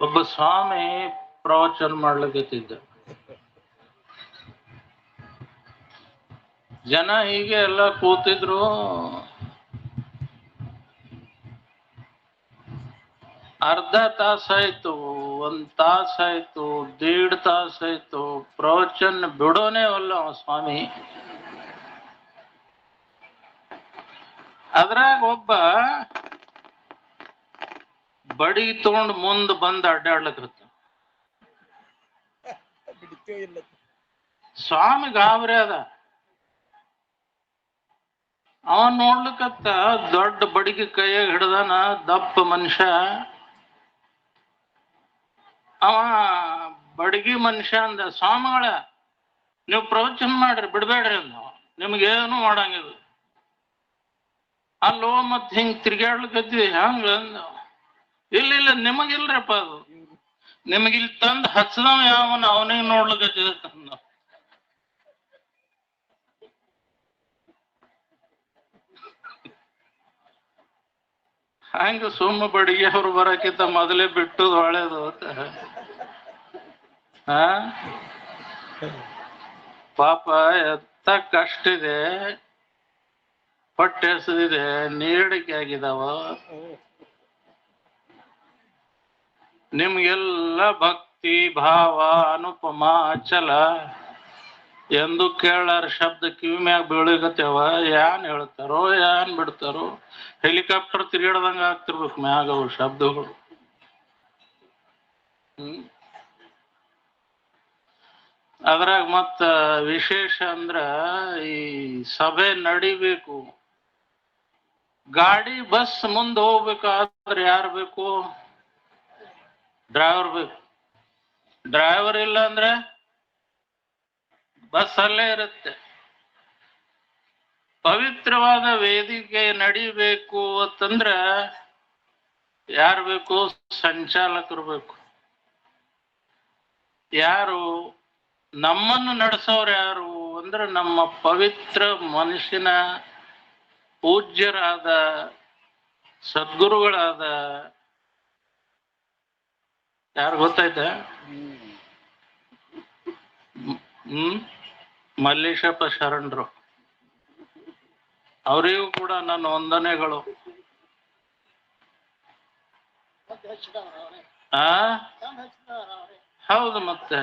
ಒಬ್ಬ ಸ್ವಾಮಿ ಪ್ರವಚನ ಮಾಡ್ಲಿಕ್ಕಿದ್ದ. ಜನ ಹೀಗೆ ಎಲ್ಲ ಕೂತಿದ್ರು. ಅರ್ಧ ತಾಸಾಯ್ತು, 1 ತಾಸಾಯ್ತು, 1.5 ತಾಸಾಯ್ತು, ಪ್ರವಚನ ಬಿಡೋನೇ ಅಲ್ಲ ಸ್ವಾಮಿ. ಅದ್ರಾಗ ಒಬ್ಬ ಬಡಿ ತಗೊಂಡ್ ಮುಂದ್ ಬಂದ್ ಅಡ್ಡಾಡ್ಲಕತ್ತ. ಸ್ವಾಮಿ ಗಾಬರಿ ಅದ. ಅವನ್ ನೋಡ್ಲಿಕತ್ತ, ದೊಡ್ಡ ಬಡಿಗೆ ಕೈಯಾಗ ಹಿಡ್ದಾನ, ದಪ್ಪ ಮನುಷ್ಯ. ಅವ ಬಡಗಿ ಮನುಷ್ಯ ಅಂದ, ಸ್ವಾಮಿಗಳ ನೀವು ಪ್ರವಚನ ಮಾಡ್ರಿ, ಬಿಡ್ಬೇಡ್ರಿ ಅಂದ. ನಿಮ್ಗೇನು ಮಾಡಂಗಿಲ್ಲ. ಅಲ್ಲೋ ಮತ್ ಹಿಂಗ್ ತಿರ್ಗಾಡ್ಲಿಕತ್ವಿ ಹಂಗ ಅಂದ. ಇಲ್ಲ ನಿಮಗಿಲ್ರಪ್ಪ, ಅದು ನಿಮಗಿಲ್ ತಂದ್ ಹಚ್ಚದವ ಯಾವನ ಅವನಿಗೆ ನೋಡ್ಲಿಕತ್ತಿದ ತಂದ. ಹಂಗ ಸುಮ್ಮ ಬಡಿಗೆ ಅವ್ರು ಬರಕ್ಕಿಂತ ಮೊದಲೇ ಬಿಟ್ಟುದು ಒಳ್ಳೇದು ಅಂತ. ಪಾಪ ಎತ್ತ ಕಷ್ಟ ಇದೆ, ಹೊಟ್ಟೆ ಹಸಿದಿದೆ, ನೀರಡಿಕೆ ಆಗಿದಾವ. ನಿಮ್ಗೆಲ್ಲ ಭಕ್ತಿ ಭಾವ ಅನುಪಮ ಅಚಲ ಎಂದು ಕೇಳಾರ ಶಬ್ದ ಕಿವಿ ಮ್ಯಾಗ ಬೀಳಿಗತ್ತೇವ. ಯಾನ್ ಹೇಳ್ತಾರೋ ಯಾನ್ ಬಿಡ್ತಾರೋ, ಹೆಲಿಕಾಪ್ಟರ್ ತಿರುಗಾಡ್ದಂಗ ಆಗ್ತಿರ್ಬೇಕು ಮ್ಯಾಗ ಅವು ಶಬ್ದಗಳು. ಅದ್ರಾಗ ಮತ್ತ ವಿಶೇಷ ಅಂದ್ರ ಈ ಸಭೆ ನಡಿಬೇಕು, ಗಾಡಿ ಬಸ್ ಮುಂದೆ ಹೋಗ್ಬೇಕಾದ್ರೆ ಯಾರು ಬೇಕು? ಡ್ರೈವರ್ ಬೇಕು. ಡ್ರೈವರ್ ಇಲ್ಲ ಅಂದ್ರೆ ಬಸ್ ಅಲ್ಲೇ ಇರುತ್ತೆ. ಪವಿತ್ರವಾದ ವೇದಿಕೆ ನಡಿಬೇಕು ಅಂತಂದ್ರ ಯಾರು ಬೇಕು? ಸಂಚಾಲಕರು ಬೇಕು. ಯಾರು ನಮ್ಮನ್ನು ನಡೆಸೋರು ಯಾರು ಅಂದ್ರೆ ನಮ್ಮ ಪವಿತ್ರ ಮನುಷ್ಯನ ಪೂಜ್ಯರಾದ ಸದ್ಗುರುಗಳಾದ ಯಾರು ಗೊತ್ತಾಯ್ತಾ? ಮಲ್ಲೇಶಪ್ಪ ಶರಣರು. ಅವರಿಗೂ ಕೂಡ ನನ್ನ ವಂದನೆಗಳು. ಹೌದು, ಮತ್ತೆ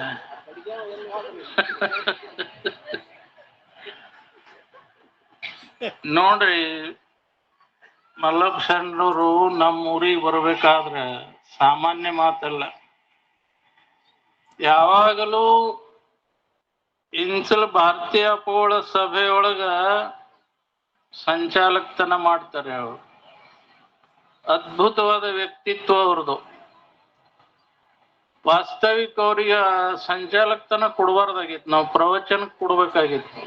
ನೋಡ್ರಿ, ಮಲ್ಲಪ್ಪ ಶರಣರು ನಮ್ಮ ಊರಿಗೆ ಬರ್ಬೇಕಾದ್ರೆ ಸಾಮಾನ್ಯ ಮಾತಲ್ಲ. ಯಾವಾಗಲೂ ಇಂಚಲ ಭಾರತೀಯ ಪೋಳ ಸಭೆಯೊಳಗ ಸಂಚಾಲಕತನ ಮಾಡ್ತಾರೆ. ಅವರು ಅದ್ಭುತವಾದ ವ್ಯಕ್ತಿತ್ವ ಅವ್ರದ್ದು. ವಾಸ್ತವಿಕ ಅವ್ರಿಗೆ ಸಂಚಾಲಕತನ ಕೊಡಬಾರ್ದಾಗಿತ್ತು, ನಾವು ಪ್ರವಚನಕ್ಕೆ ಕೊಡ್ಬೇಕಾಗಿತ್ತು.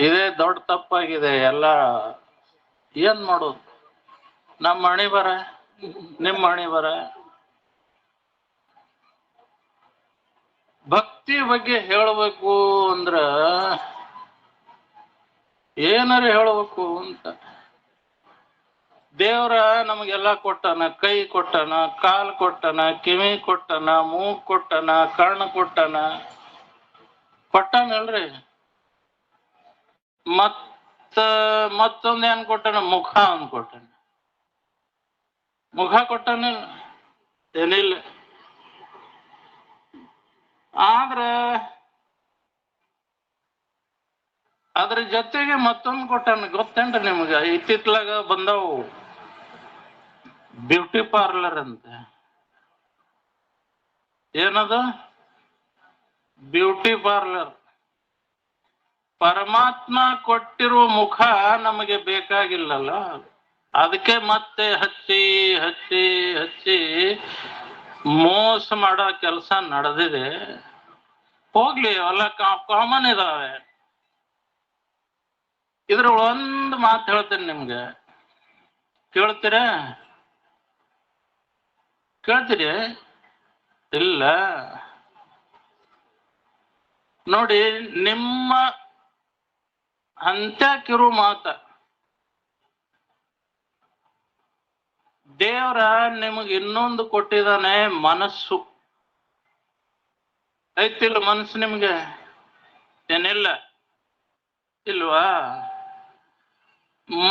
ಇದೇ ದೊಡ್ಡ ತಪ್ಪಾಗಿದೆ. ಎಲ್ಲ ಏನ್ ಮಾಡೋದು, ನಮ್ಮ ಮಣಿ ಬರ ನಿಮ್ಮ ಮಣಿ ಬರ. ಭಕ್ತಿ ಬಗ್ಗೆ ಹೇಳಬೇಕು ಅಂದ್ರ ಏನಾರ ಹೇಳಬೇಕು ಅಂತ. ದೇವ್ರ ನಮಗೆಲ್ಲ ಕೊಟ್ಟನ, ಕೈ ಕೊಟ್ಟನ, ಕಾಲ್ ಕೊಟ್ಟನ, ಕಿವಿ ಕೊಟ್ಟನ, ಮೂಗ್ ಕೊಟ್ಟನ, ಕಣ್ಣು ಕೊಟ್ಟನ, ಕೊಟ್ಟನಲ್ರಿ. ಮತ್ತೊಂದ್ ಏನ್ ಕೊಟ್ಟನ? ಮುಖ ಅಂದ್ ಕೊಟ್ಟನ. ಮುಖ ಕೊಟ್ಟನಿಲ್ಲ, ಏನಿಲ್ಲ. ಆದ್ರ ಅದ್ರ ಜೊತೆಗೆ ಮತ್ತೊಂದು ಕೊಟ್ಟನ, ಗೊತ್ತೇನ್ರಿ ನಿಮ್ಗ? ಇತ್ತಿತ್ಲಾಗ ಬಂದವು ಬ್ಯೂಟಿ ಪಾರ್ಲರ್ ಅಂತ. ಏನದು? Beauty parlour. ಪರಮಾತ್ಮ ಕೊಟ್ಟಿರುವ ಮುಖ ನಮಗೆ ಬೇಕಾಗಿಲ್ಲಲ್ಲ, ಅದಕ್ಕೆ ಮತ್ತೆ ಹಚ್ಚಿ ಹಚ್ಚಿ ಹಚ್ಚಿ ಮೋಸ ಮಾಡೋ ಕೆಲಸ ನಡೆದಿದೆ. ಹೋಗ್ಲಿ, ಅವೆಲ್ಲ ಕಾಮನ್ ಇದಾವೆ. ಇದ್ರ ಒಂದು ಮಾತು ಹೇಳ್ತೇನೆ ನಿಮ್ಗೆ, ಕೇಳ್ತೀರ? ಕೇಳ್ತೀರಿ? ಇಲ್ಲ ನೋಡಿ, ನಿಮ್ಮ ಅಂತ್ಯಕ್ಕಿರು ಮಾತ ದೇವ್ರ ನಿಮಗೆ ಇನ್ನೊಂದು ಕೊಟ್ಟಿದ್ದಾನೆ, ಮನಸ್ಸು. ಐತಿಲ್ಲ ಮನಸ್ಸು ನಿಮ್ಗೆ? ಏನಿಲ್ಲ ಇಲ್ವಾ?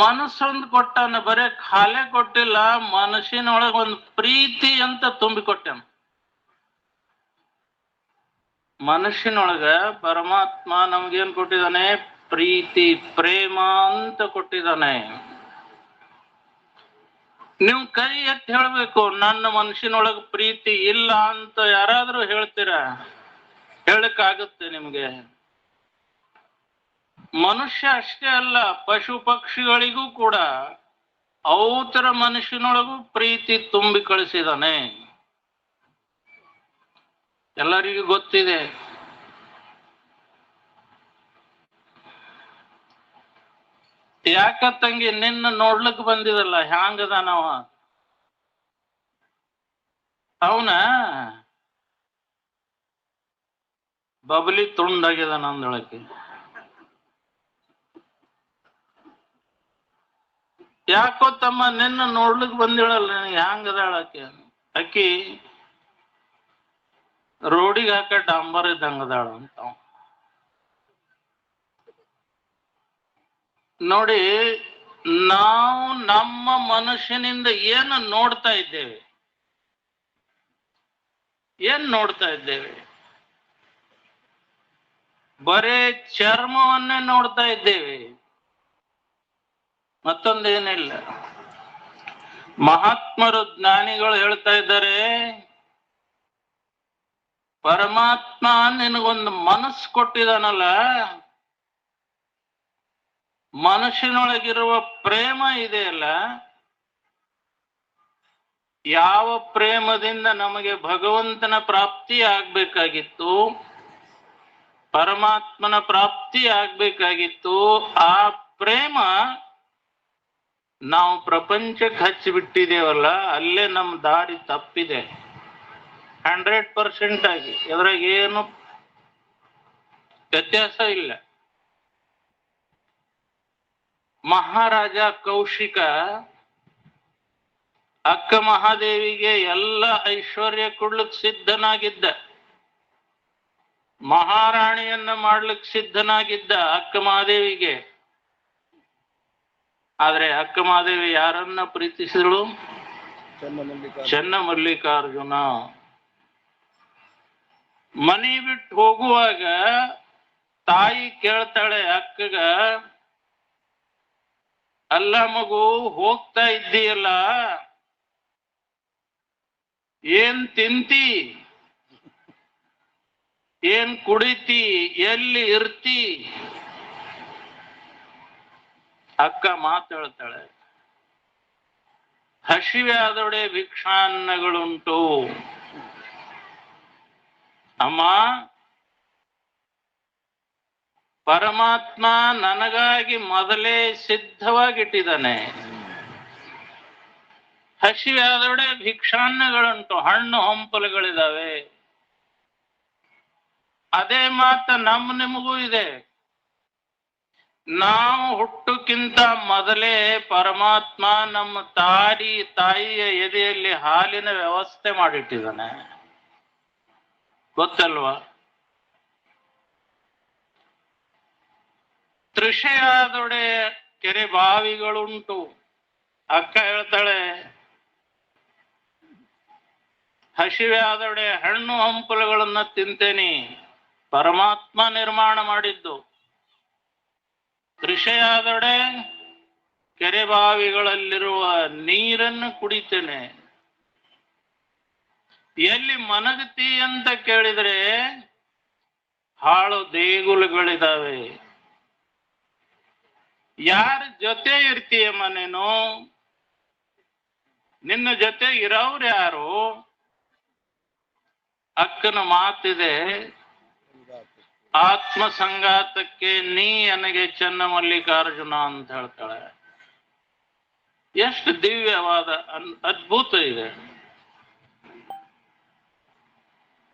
ಮನಸ್ಸೊಂದು ಕೊಟ್ಟಾನ, ಬರೇ ಖಾಲೆ ಕೊಟ್ಟಿಲ್ಲ, ಮನಸ್ಸಿನೊಳಗೆ ಒಂದು ಪ್ರೀತಿ ಅಂತ ತುಂಬಿಕೊಟ್ಟಾನ. ಮನಸ್ಸಿನೊಳಗ ಪರಮಾತ್ಮ ನಮ್ಗೇನ್ ಕೊಟ್ಟಿದ್ದಾನೆ? ಪ್ರೀತಿ, ಪ್ರೇಮ ಅಂತ ಕೊಟ್ಟಿದ್ದಾನೆ. ನೀವು ಕೈ ಎತ್ತಿ ಹೇಳ್ಬೇಕು, ನನ್ನ ಮನಸ್ಸಿನೊಳಗ ಪ್ರೀತಿ ಇಲ್ಲ ಅಂತ ಯಾರಾದ್ರೂ ಹೇಳ್ತೀರಾ? ಹೇಳಕ್ಕಾಗುತ್ತೆ ನಿಮ್ಗೆ? ಮನುಷ್ಯ ಅಷ್ಟೇ ಅಲ್ಲ, ಪಶು ಪಕ್ಷಿಗಳಿಗೂ ಕೂಡ ಅವತರ ಮನುಷ್ಯನೊಳಗೂ ಪ್ರೀತಿ ತುಂಬಿ ಕಳಿಸಿದಾನೆ. ಎಲ್ಲರಿಗೂ ಗೊತ್ತಿದೆ. ಯಾಕ ತಂಗಿ ನಿನ್ನ ನೋಡ್ಲಿಕ್ ಬಂದಿದಲ್ಲ, ಹ್ಯಾಂಗದಾನವ? ಅವನ ಬಬಲಿ ತುಂಡಾಗ್ಯದ ನಂದೊಳಕ್ಕೆ. ಯಾಕೋ ತಮ್ಮ ನಿನ್ನ ನೋಡ್ಲಿಕ್ ಬಂದಿಳಲ್ಲ, ನನಗೆ ಹ್ಯಾಂಗದಾಳಕ್ಕೆ? ಅಕ್ಕಿ ರೋಡಿಗೆ ಹಾಕ ಡಾಂಬರ್ ಇದ್ದಂಗದಾಳ ಅಂತ. ನೋಡಿ, ನಾವು ನಮ್ಮ ಮನುಷ್ಯನಿಂದ ಏನು ನೋಡ್ತಾ ಇದ್ದೇವೆ? ಏನ್ ನೋಡ್ತಾ ಇದ್ದೇವೆ? ಬರೇ ಚರ್ಮವನ್ನೇ ನೋಡ್ತಾ ಇದ್ದೇವೆ, ಮತ್ತೊಂದೇನಿಲ್ಲ. ಮಹಾತ್ಮರು, ಜ್ಞಾನಿಗಳು ಹೇಳ್ತಾ ಇದ್ದಾರೆ, ಪರಮಾತ್ಮ ನಿನಗೊಂದು ಮನಸ್ಸು ಕೊಟ್ಟಿದಾನಲ್ಲ, ಮನುಷ್ಯನೊಳಗಿರುವ ಪ್ರೇಮ ಇದೆಯಲ್ಲ, ಯಾವ ಪ್ರೇಮದಿಂದ ನಮಗೆ ಭಗವಂತನ ಪ್ರಾಪ್ತಿ ಆಗ್ಬೇಕಾಗಿತ್ತು, ಪರಮಾತ್ಮನ ಪ್ರಾಪ್ತಿ ಆಗ್ಬೇಕಾಗಿತ್ತು, ಆ ಪ್ರೇಮ ನಾವು ಪ್ರಪಂಚಕ್ಕೆ ಹಚ್ಚಿಬಿಟ್ಟಿದ್ದೇವಲ್ಲ, ಅಲ್ಲೇ ನಮ್ಮ ದಾರಿ ತಪ್ಪಿದೆ 100% ಆಗಿ. ಎದ್ರಾಗ ಏನು ವ್ಯತ್ಯಾಸ ಇಲ್ಲ. ಮಹಾರಾಜ ಕೌಶಿಕ ಅಕ್ಕ ಮಹಾದೇವಿಗೆ ಎಲ್ಲ ಐಶ್ವರ್ಯ ಕೊಡ್ಲಿಕ್ಕೆ ಸಿದ್ಧನಾಗಿದ್ದ, ಮಹಾರಾಣಿಯನ್ನ ಮಾಡ್ಲಿಕ್ಕೆ ಸಿದ್ಧನಾಗಿದ್ದ ಅಕ್ಕ ಮಹಾದೇವಿಗೆ. ಆದ್ರೆ ಅಕ್ಕ ಮಹಾದೇವಿ ಯಾರನ್ನ ಪ್ರೀತಿಸಿದಳು? ಚನ್ನಮಲ್ಲಿಕಾರ್ಜುನ. ಮನಿ ಬಿಟ್ಟು ಹೋಗುವಾಗ ತಾಯಿ ಕೇಳ್ತಾಳೆ ಅಕ್ಕಗ, ಅಲ್ಲ ಮಗು, ಹೋಗ್ತಾ ಇದ್ದೀಯಲ್ಲ, ಏನ್ ತಿಂತಿ, ಏನ್ ಕುಡಿತಿ, ಎಲ್ಲಿ ಇರ್ತಿ? ಅಕ್ಕ ಮಾತು ಹೇಳ್ತಾಳೆ, ಹಸಿವೆ ಆದೊಡೆ ಭಿಕ್ಷಾನ್ನಗಳುಂಟು. ಅಮ್ಮ, ಪರಮಾತ್ಮ ನನಗಾಗಿ ಮೊದಲೇ ಸಿದ್ಧವಾಗಿಟ್ಟಿದ್ದಾನೆ. ಹಸಿವೆ ಆದೊಡೆ ಭಿಕ್ಷಾನ್ನಗಳುಂಟು, ಹಣ್ಣು ಹಂಪಲುಗಳಿದಾವೆ. ಅದೇ ಮಾತ ನಿಮಗೂ ಇದೆ. ನಾವು ಹುಟ್ಟಕ್ಕಿಂತ ಮೊದಲೇ ಪರಮಾತ್ಮ ನಮ್ಮ ತಾಯಿಯ ಎದೆಯಲ್ಲಿ ಹಾಲಿನ ವ್ಯವಸ್ಥೆ ಮಾಡಿಟ್ಟಿದ್ದಾನೆ, ಗೊತ್ತಲ್ವಾ? ತೃಷೆಯಾದೊಡೆ ಕೆರೆ ಬಾವಿಗಳುಂಟು. ಅಕ್ಕ ಹೇಳ್ತಾಳೆ, ಹಸಿವೆ ಆದೊಡೆ ಹಣ್ಣು ಹಂಪಲುಗಳನ್ನ ತಿಂತೇನಿ, ಪರಮಾತ್ಮ ನಿರ್ಮಾಣ ಮಾಡಿದ್ದು. ತೃಷೆಯಾದೊಡೆ ಕೆರೆ ಬಾವಿಗಳಲ್ಲಿರುವ ನೀರನ್ನು ಕುಡಿತೇನೆ. ಎಲ್ಲಿ ಮನಗತಿ ಅಂತ ಕೇಳಿದ್ರೆ ಹಾಳು ದೇಗುಲಗಳಿದಾವೆ. ಯಾರ ಜೊತೆ ಇರ್ತೀಯಮ್ಮ ನೀನು? ನಿನ್ನ ಜೊತೆ ಇರೋರು ಯಾರು? ಅಕ್ಕನ ಮಾತಿದೆ, ಆತ್ಮ ಸಂಗಾತಕ್ಕೆ ನೀ ನನಗೆ ಚನ್ನಮಲ್ಲಿಕಾರ್ಜುನ ಅಂತ ಹೇಳ್ತಾಳೆ. ಎಷ್ಟು ದಿವ್ಯವಾದ ಅದ್ಭುತ ಇದೆ.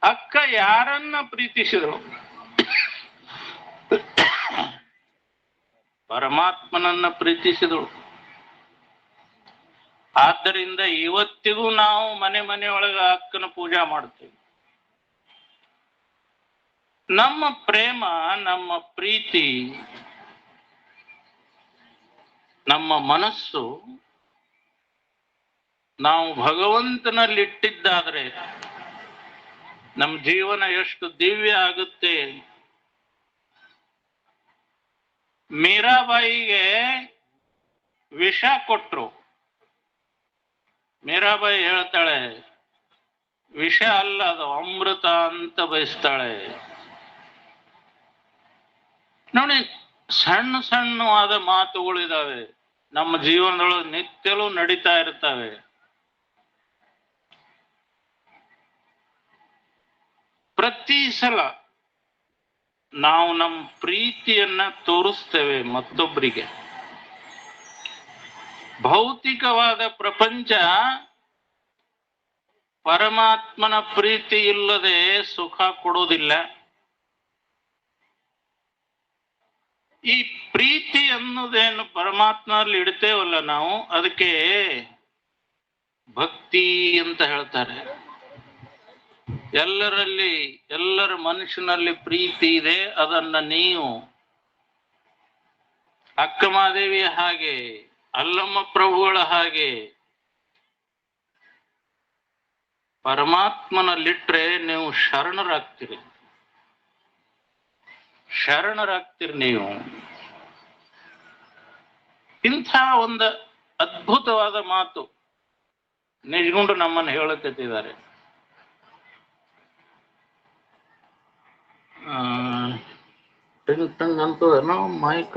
ಅಕ್ಕ ಯಾರನ್ನ ಪ್ರೀತಿಸಿದ್ರು? ಪರಮಾತ್ಮನನ್ನ ಪ್ರೀತಿಸಿದಳು. ಆದ್ದರಿಂದ ಇವತ್ತಿಗೂ ನಾವು ಮನೆಯೊಳಗ ಅಕ್ಕನ ಪೂಜಾ ಮಾಡ್ತೇವೆ. ನಮ್ಮ ಪ್ರೇಮ, ನಮ್ಮ ಪ್ರೀತಿ, ನಮ್ಮ ಮನಸ್ಸು ನಾವು ಭಗವಂತನಲ್ಲಿಟ್ಟಿದ್ದಾದ್ರೆ ನಮ್ಮ ಜೀವನ ಎಷ್ಟು ದಿವ್ಯ ಆಗುತ್ತೆ. ಮೀರಾಬಾಯಿಗೆ ವಿಷ ಕೊಟ್ರು. ಮೀರಾಬಾಯಿ ಹೇಳ್ತಾಳೆ, ವಿಷ ಅಲ್ಲ ಅದು ಅಮೃತ ಅಂತ ಬಯಸ್ತಾಳೆ. ನೋಡಿ, ಸಣ್ಣ ಸಣ್ಣವಾದ ಮಾತುಗಳಿದಾವೆ ನಮ್ಮ ಜೀವನದೊಳಗೆ ನಿತ್ಯಲೂ ನಡೀತಾ ಇರ್ತವೆ. ಪ್ರತಿ ಸಲ ನಾವು ನಮ್ಮ ಪ್ರೀತಿಯನ್ನ ತೋರಿಸ್ತೇವೆ ಮತ್ತೊಬ್ಬರಿಗೆ. ಭೌತಿಕವಾದ ಪ್ರಪಂಚ ಪರಮಾತ್ಮನ ಪ್ರೀತಿ ಇಲ್ಲದೆ ಸುಖ ಕೊಡೋದಿಲ್ಲ. ಈ ಪ್ರೀತಿ ಅನ್ನೋದೇನು ಪರಮಾತ್ಮನಲ್ಲಿ ಇಡ್ತೇವಲ್ಲ ನಾವು, ಅದಕ್ಕೆ ಭಕ್ತಿ ಅಂತ ಹೇಳ್ತಾರೆ. ಎಲ್ಲರ ಮನುಷ್ಯನಲ್ಲಿ ಪ್ರೀತಿ ಇದೆ. ಅದನ್ನ ನೀವು ಅಕ್ಕಮಾದೇವಿಯ ಹಾಗೆ, ಅಲ್ಲಮ್ಮ ಪ್ರಭುಗಳ ಹಾಗೆ ಪರಮಾತ್ಮನಲ್ಲಿಟ್ರೆ ನೀವು ಶರಣರಾಗ್ತೀರಿ ನೀವು. ಇಂಥ ಒಂದು ಅದ್ಭುತವಾದ ಮಾತು ನಿಜಗುಂಡು ನಮ್ಮನ್ನು ಹೇಳಕತ್ತಿದ್ದಾರೆ. ಅಂತದೇನೋ ಮೈಕ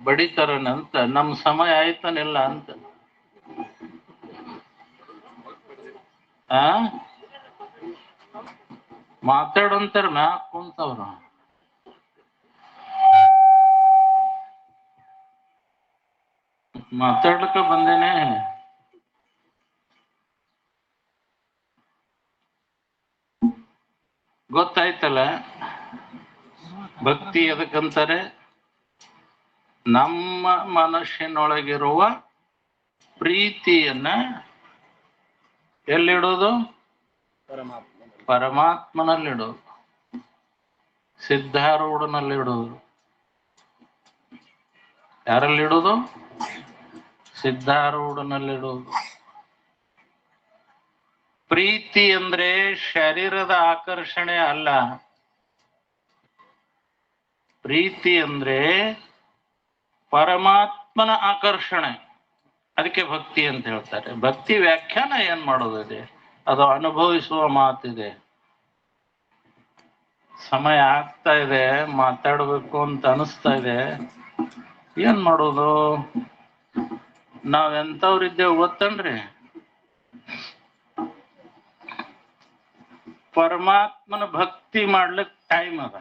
ಬಡಿತಾರನಂತ, ನಮ್ ಸಮಯ ಆಯ್ತಾನಿಲ್ಲ ಅಂತ. ಮಾತಾಡಂತಾರ ಮ್ಯಾಕ್ ಕುಂತವ್ರ. ಮಾತಾಡ್ಲಿಕ್ಕ ಬಂದೇನೆ. ಗೊತ್ತಾಯ್ತಲ್ಲ ಭಕ್ತಿ ಎದಕ್ಕಂತಾರೆ? ನಮ್ಮ ಮನಸ್ಸಿನೊಳಗಿರುವ ಪ್ರೀತಿಯನ್ನ ಎಲ್ಲಿಡೋದು? ಪರಮಾತ್ಮನಲ್ಲಿಡೋದು, ಸಿದ್ಧಾರೂಢನಲ್ಲಿಡೋದು. ಯಾರಲ್ಲಿಡೋದು? ಸಿದ್ಧಾರೂಢನಲ್ಲಿಡೋದು. ಪ್ರೀತಿ ಅಂದ್ರೆ ಶರೀರದ ಆಕರ್ಷಣೆ ಅಲ್ಲ. ಪ್ರೀತಿ ಅಂದ್ರೆ ಪರಮಾತ್ಮನ ಆಕರ್ಷಣೆ, ಅದಕ್ಕೆ ಭಕ್ತಿ ಅಂತ ಹೇಳ್ತಾರೆ. ಭಕ್ತಿ ವ್ಯಾಖ್ಯಾನ ಏನ್ ಮಾಡೋದಿದೆ, ಅದು ಅನುಭವಿಸುವ ಮಾತಿದೆ. ಸಮಯ ಆಗ್ತಾ ಇದೆ, ಮಾತಾಡ್ಬೇಕು ಅಂತ ಅನಿಸ್ತಾ ಇದೆ, ಏನ್ ಮಾಡೋದು? ನಾವ್ ಎಂತವ್ರಿದ್ದೇವೆ ಗೊತ್ತನ್ರಿ? ಪರಮಾತ್ಮನ ಭಕ್ತಿ ಮಾಡ್ಲಿಕ್ಕೆ ಟೈಮ್ ಅದ.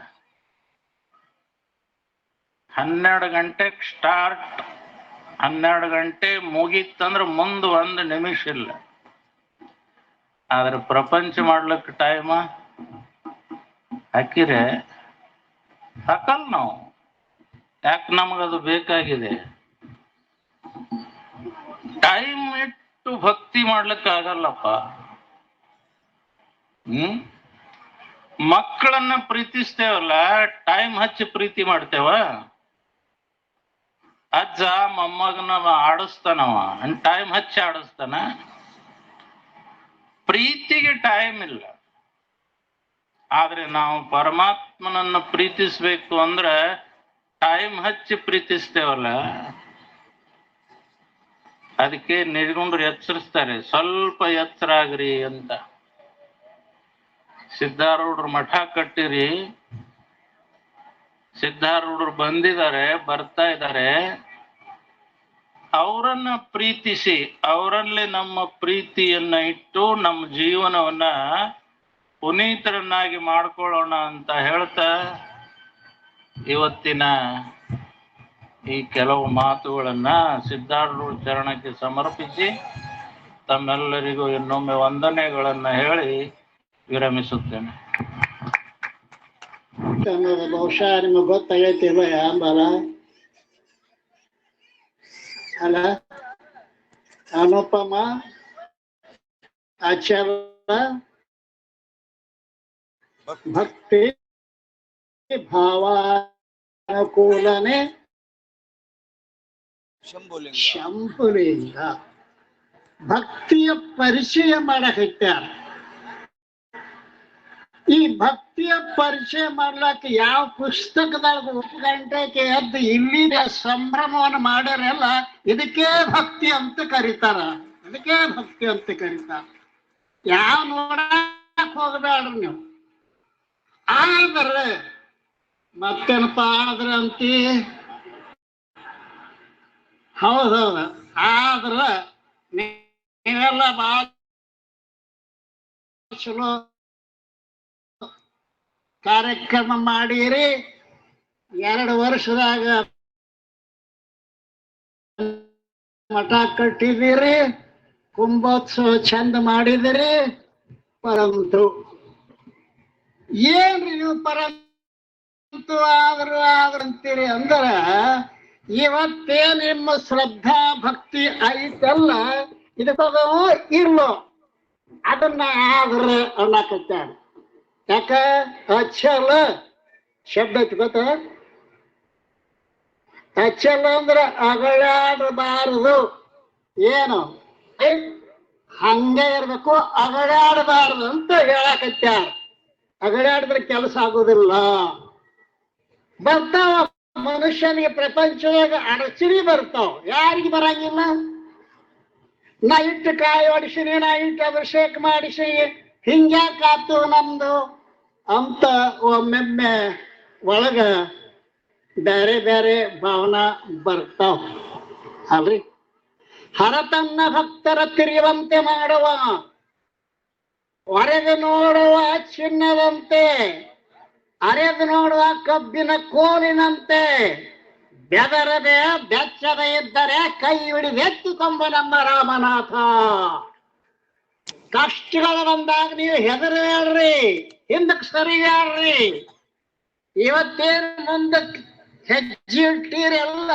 12 ಗಂಟೆಗೆ ಸ್ಟಾರ್ಟ್, 12 ಗಂಟೆ ಮುಗೀತಂದ್ರ ಮುಂದೆ 1 ನಿಮಿಷ ಇಲ್ಲ. ಆದ್ರೆ ಪ್ರಪಂಚ ಮಾಡ್ಲಿಕ್ಕೆ ಟೈಮ ಹಾಕಿರೆ ಹಾಕಲ್ ನಾವು. ಯಾಕೆ? ನಮಗದು ಬೇಕಾಗಿದೆ. ಟೈಮ್ ಇಟ್ಟು ಭಕ್ತಿ ಮಾಡ್ಲಿಕ್ಕೆ ಆಗಲ್ಲಪ್ಪ. ಮಕ್ಕಳನ್ನ ಪ್ರೀತಿಸ್ತೇವಲ್ಲ, ಟೈಮ್ ಹಚ್ಚಿ ಪ್ರೀತಿ ಮಾಡ್ತೇವ. ಅಜ್ಜ ಮೊಮ್ಮಗನ ಆಡಿಸ್ತಾನವ, ಟೈಮ್ ಹಚ್ಚಿ ಆಡಿಸ್ತಾನ. ಪ್ರೀತಿಗೆ ಟೈಮ್ ಇಲ್ಲ. ಆದ್ರೆ ನಾವು ಪರಮಾತ್ಮನನ್ನ ಪ್ರೀತಿಸ್ಬೇಕು ಅಂದ್ರೆ ಟೈಮ್ ಹಚ್ಚಿ ಪ್ರೀತಿಸ್ತೇವಲ್ಲ. ಅದಕ್ಕೆ ನಿಜಗೊಂಡ್ರು ಎಚ್ಚರಿಸ್ತಾರೆ, ಸ್ವಲ್ಪ ಎಚ್ಚರ ಆಗ್ರಿ ಅಂತ. ಸಿದ್ಧಾರೂಢರು ಮಠ ಕಟ್ಟಿರಿ, ಸಿದ್ಧಾರೂಢರು ಬಂದಿದ್ದಾರೆ, ಬರ್ತಾ ಇದ್ದಾರೆ. ಅವರನ್ನ ಪ್ರೀತಿಸಿ, ಅವರಲ್ಲಿ ನಮ್ಮ ಪ್ರೀತಿಯನ್ನ ಇಟ್ಟು ನಮ್ಮ ಜೀವನವನ್ನ ಪುನೀತರನ್ನಾಗಿ ಮಾಡ್ಕೊಳ್ಳೋಣ ಅಂತ ಹೇಳ್ತಾ ಇವತ್ತಿನ ಈ ಕೆಲವು ಮಾತುಗಳನ್ನ ಸಿದ್ಧಾರೂಢ ಚರಣಕ್ಕೆ ಸಮರ್ಪಿಸಿ ತಮ್ಮೆಲ್ಲರಿಗೂ ಇನ್ನೊಮ್ಮೆ ವಂದನೆಗಳನ್ನ ಹೇಳಿ ವಿರಮಿಸುತ್ತೇನೆ. ಬಹುಶಃ ನಿಮಗೆ ಗೊತ್ತಾಗೈತಿಲ್ಲ ಯಾಂಬಲ ಅಲ್ಲ, ಅನುಪಮ ಆಚಾರ ಭಕ್ತಿ ಭಾವಾನುಕೂಲನೆ ಶಂಭುಲಿಂಗ ಭಕ್ತಿಯ ಪರಿಚಯ ಮಾಡಕತ್ಯಾರ. ಈ ಭಕ್ತಿಯ ಪರಿಚಯ ಮಾಡ್ಲಕ್ಕ ಯಾವ ಪುಸ್ತಕದಾಗ 1 ಗಂಟೆಗೆ ಎದ್ದು ಇಲ್ಲಿನ ಸಂಭ್ರಮವನ್ನು ಮಾಡ್ಯಾರಲ್ಲ, ಇದಕ್ಕೆ ಭಕ್ತಿ ಅಂತ ಕರೀತಾರ. ಅದಕ್ಕೆ ಭಕ್ತಿ ಅಂತ ಕರೀತಾರ. ಯಾವ ನೋಡಕ್ ಹೋಗಬೇಡ್ರಿ ನೀವು. ಆದ್ರೆ ಮತ್ತೇನಪ್ಪ ಆದ್ರೆ ಅಂತಿ? ಹೌದೌದು. ಆದ್ರ ನೀವೆಲ್ಲ ಬಾಳ ಚಲೋ ಕಾರ್ಯಕ್ರಮ ಮಾಡಿರಿ. 2 ವರ್ಷದಾಗ ಮಠ ಕಟ್ಟಿದಿರಿ, ಕುಂಭೋತ್ಸವ ಚಂದ ಮಾಡಿದಿರಿ. ಪರಂತು ಏನ್ರಿ ನೀವು ಪರಂತು ಆದ್ರಂತೀರಿ ಅಂದ್ರ ಇವತ್ತೇ ನಿಮ್ಮ ಶ್ರದ್ಧಾ ಭಕ್ತಿ ಐತಲ್ಲ, ಇದಕ್ಕೂ ಇರ್ಲೋ ಅದನ್ನ ಆದ್ರೆ ಅನ್ನಕತ್ತಾರ. ಯಾಕ? ಅಚ್ಚಲ ಶಬ್ದ ಐತಿ ಗೊತ್ತ? ಅಚ್ಚಲ ಅಂದ್ರ ಅಗಳಾಡಬಾರದು. ಏನು? ಹಂಗೆ ಇರ್ಬೇಕು, ಅಗಳಾಡಬಾರದು ಅಂತ ಹೇಳಕತ್ಯಾರ. ಅಗಳಾಡಿದ್ರೆ ಕೆಲಸ ಆಗೋದಿಲ್ಲ. ಬರ್ತಾವ ಮನುಷ್ಯನಿಗೆ ಪ್ರಪಂಚದಾಗ ಅಡಚಣೆ ಬರ್ತಾವ. ಯಾರಿಗೆ ಬರಂಗಿಲ್ಲ? ನಾ ಇಟ್ಟು ಕಾಯಿ ಹೊಡಿಸಿನಿ, ನಾ ಇಟ್ಟು ಅಭಿಷೇಕ ಮಾಡಿಸಿ, ಹಿಂಗ್ಯಾಕಾತು ನಮ್ದು ಅಂತ ಒಮ್ಮೆಮ್ಮೆ ಒಳಗ ಬೇರೆ ಬೇರೆ ಭಾವನಾ ಬರ್ತಾವ ಅಲ್ರಿ. ಹರತನ್ನ ಭಕ್ತರ ತಿರಿಯುವಂತೆ ಮಾಡುವ, ಹೊರಗೆ ನೋಡುವ ಚಿನ್ನದಂತೆ, ಅರೆದು ನೋಡುವ ಕಬ್ಬಿನ ಕೋಲಿನಂತೆ, ಬೆದರದೆ ಬೆಚ್ಚದೆ ಇದ್ದರೆ ಕೈ ಹಿಡಿದೆತ್ತುಕೊಂಬ ನಮ್ಮ ರಾಮನಾಥ. ಕಷ್ಟಗಳು ಬಂದಾಗ ನೀವು ಹೆದರಬೇಡ್ರಿ, ಹಿಂದಕ್ಕೆ ಸರಿಯಾಡ್ರಿ. ಇವತ್ತೇನು ಮುಂದಕ್ಕೆ ಹೆಜ್ಜೆ ಇಟ್ಟಿರೆಲ್ಲ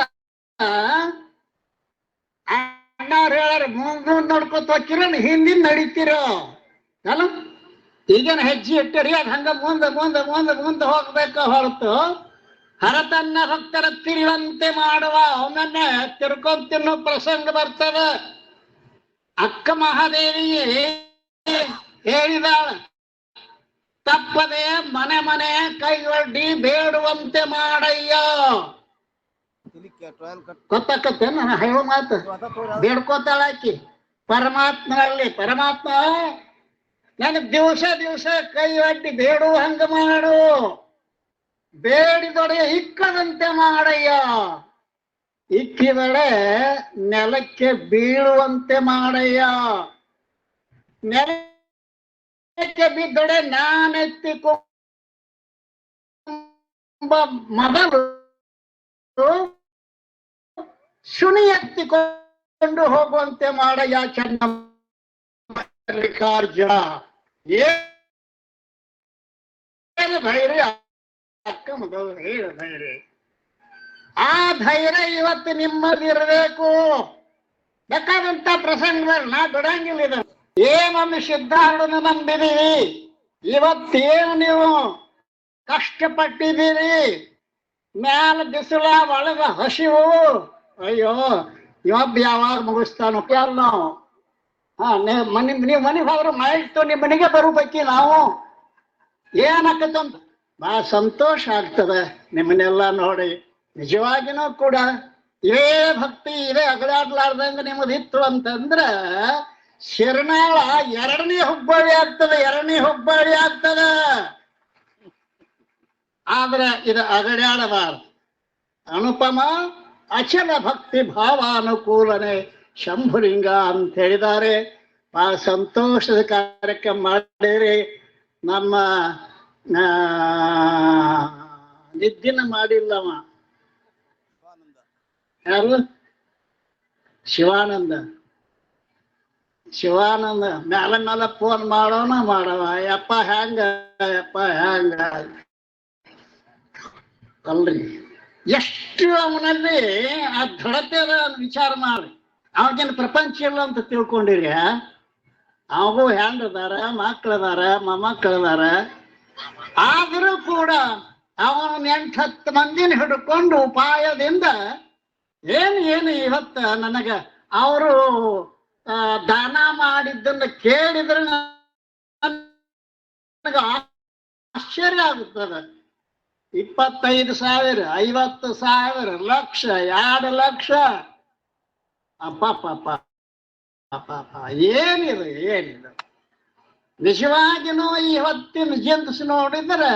ಅಣ್ಣವ್ರು ಹೇಳ್ಯಾರ, ಮುಂದೆ ನೋಡ್ಕೊತ ಹೋಗ್ತಿರೋ ಹಿಂದಿನ ನಡೀತಿರೋ ಅಲ್ಲ. ಈಗೇನು ಹೆಜ್ಜೆ ಇಟ್ಟಿರಿ, ಅದು ಹಂಗ ಮುಂದೆ ಮುಂದೆ ಮುಂದೆ ಮುಂದೆ ಹೋಗ್ಬೇಕು ಹೊರತು ಹರತನ್ನ ಭಕ್ತರ ತಿರುವಂತೆ ಮಾಡುವ. ಅವನನ್ನ ತಿರ್ಕೊಂಡ್ ತಿನ್ನೋ ಪ್ರಸಂಗ ಬರ್ತದ. ಅಕ್ಕ ಮಹಾದೇವಿಗೆ ಹೇಳಿದಾಳ, ತಪ್ಪದೆ ಮನೆ ಮನೆ ಕೈಯೊಡ್ಡಿ ಬೇಡುವಂತೆ ಮಾಡಯ್ಯ. ಗೊತ್ತಾಕತ್ತೆ ನಾನು ಹೇಳೋ ಮಾತು. ಬೇಡ್ಕೋತಾಳ ಆಕಿ ಪರಮಾತ್ಮನಲ್ಲಿ. ಪರಮಾತ್ಮ ನನಗ್ ದಿವಸ ದಿವಸ ಕೈ ಒಡ್ಡಿ ಬೇಡುವ ಹಂಗ ಮಾಡು, ಬೇಡಿದೊಡೆ ಇಕ್ಕದಂತೆ ಮಾಡಯ್ಯ, ಇಕ್ಕಿದೊಡೆ ನೆಲಕ್ಕೆ ಬೀಳುವಂತೆ ಮಾಡಯ್ಯ, ನೆಲಕ್ಕೆ ಬಿದ್ದೊಡೆ ನಾನೆತ್ತಿಕೊ ಮೊದಲು ಶುನಿ ಎತ್ತಿಕೊಂಡು ಹೋಗುವಂತೆ ಮಾಡಯ್ಯ ಚನ್ನ ಮಲ್ಲಿಕಾರ್ಜುನ. ಏನು ಧೈರ್ಯ ಅಕ್ಕ ಮೊದಲು ಹೇಳ ಧೈರ್ಯ. ಆ ಧೈರ್ಯ ಇವತ್ತು ನಿಮ್ಮದಿರ್ಬೇಕು. ಬೇಕಾದಂತ ಪ್ರಸಂಗಗಳು ನಾ ಬಿಡಂಗಿಲ್ಲ. ಇದು ಏನೊಂದು ಸಿದ್ಧಾರೂಢನ ನಂಬಿದೀವಿ, ಇವತ್ತೇನು ನೀವು ಕಷ್ಟಪಟ್ಟಿದ್ದೀರಿ, ಮ್ಯಾಲ ಬಿಸಿಲ ಒಳಗ ಹಸಿವು, ಅಯ್ಯೋ ಇವತ್ತು ಯಾವಾಗ ಮುಗಿಸ್ತಾನೋ ಯಾರು ನಾವು. ನೀವು ಮನೆಗೆ ಹೋದ್ರೆ ಮಾಡಿತ್ತು ನಿಮ್ಮ ಮನೆಗೆ ಬರಬೇಕಿ ನಾವು. ಏನಾಕತ್ತಂತ ಬಹಳ ಸಂತೋಷ ಆಗ್ತದೆ ನಿಮ್ಮನ್ನೆಲ್ಲ ನೋಡಿ. ನಿಜವಾಗಿನೂ ಕೂಡ ಇದೇ ಭಕ್ತಿ ಇದೇ ಅಗಲಾಡ್ಲಾರ್ದಂಗ ನಿಮ್ಮದಿತ್ತು ಅಂತಂದ್ರ ಶಿರ್ನಾಳ 2ನೇ ಹುಬ್ಬಳ್ಳಿ ಆಗ್ತದೆ, 2ನೇ ಹುಬ್ಬಳ್ಳಿ ಆಗ್ತದೆ. ಆದ್ರೆ ಇದು ಅಗಡ್ಯಾಡಬಾರ್ದು. ಅನುಪಮ ಅಚಲ ಭಕ್ತಿ ಭಾವಾನುಕೂಲನೆ ಶಂಭುಲಿಂಗ ಅಂತ ಹೇಳಿದ್ದಾರೆ. ಬಹಳ ಸಂತೋಷದ ಕಾರ್ಯಕ್ರಮ ಮಾಡಿರಿ. ನಮ್ಮ ನಿದ್ದಿನ ಮಾಡಿಲ್ಲವ ಯಾರು ಶಿವಾನಂದ ಮ್ಯಾಲ ಮ್ಯಾಲ ಫೋನ್ ಮಾಡೋಣ ಮಾಡವ. ಯಪ್ಪ ಹ್ಯಾಂಗ ಅಲ್ರಿ, ಎಷ್ಟು ಅವನಲ್ಲಿ ಆ ದೃಢತೆ ವಿಚಾರ ಮಾಡಿ. ಅವಗೇನು ಪ್ರಪಂಚ ಇಲ್ಲ ಅಂತ ತಿಳ್ಕೊಂಡಿರಿ. ಅವು ಹೆಂಡದಾರ, ಮಕ್ಕಳದಾರ, ಮೊಮ್ಮಕ್ಕಳದಾರ. ಆದರೂ ಕೂಡ ಅವನ 8-10 ಮಂದಿನ ಹಿಡ್ಕೊಂಡು ಉಪಾಯದಿಂದ ಏನು ಇವತ್ತ ನನಗ ಅವರು ದಾನ ಮಾಡಿದ್ದನ್ನ ಕೇಳಿದ್ರೆ ನನಗೆ ಆಶ್ಚರ್ಯ ಆಗುತ್ತದೆ. 25,000, 50,000, ಲಕ್ಷ, 2 ಲಕ್ಷ. ಅಪ್ಪ ಏನಿದೆ. ನಿಜವಾಗಿನೂ ಇವತ್ತಿನ ಜಂತಸ್ ನೋಡಿದ್ರೆ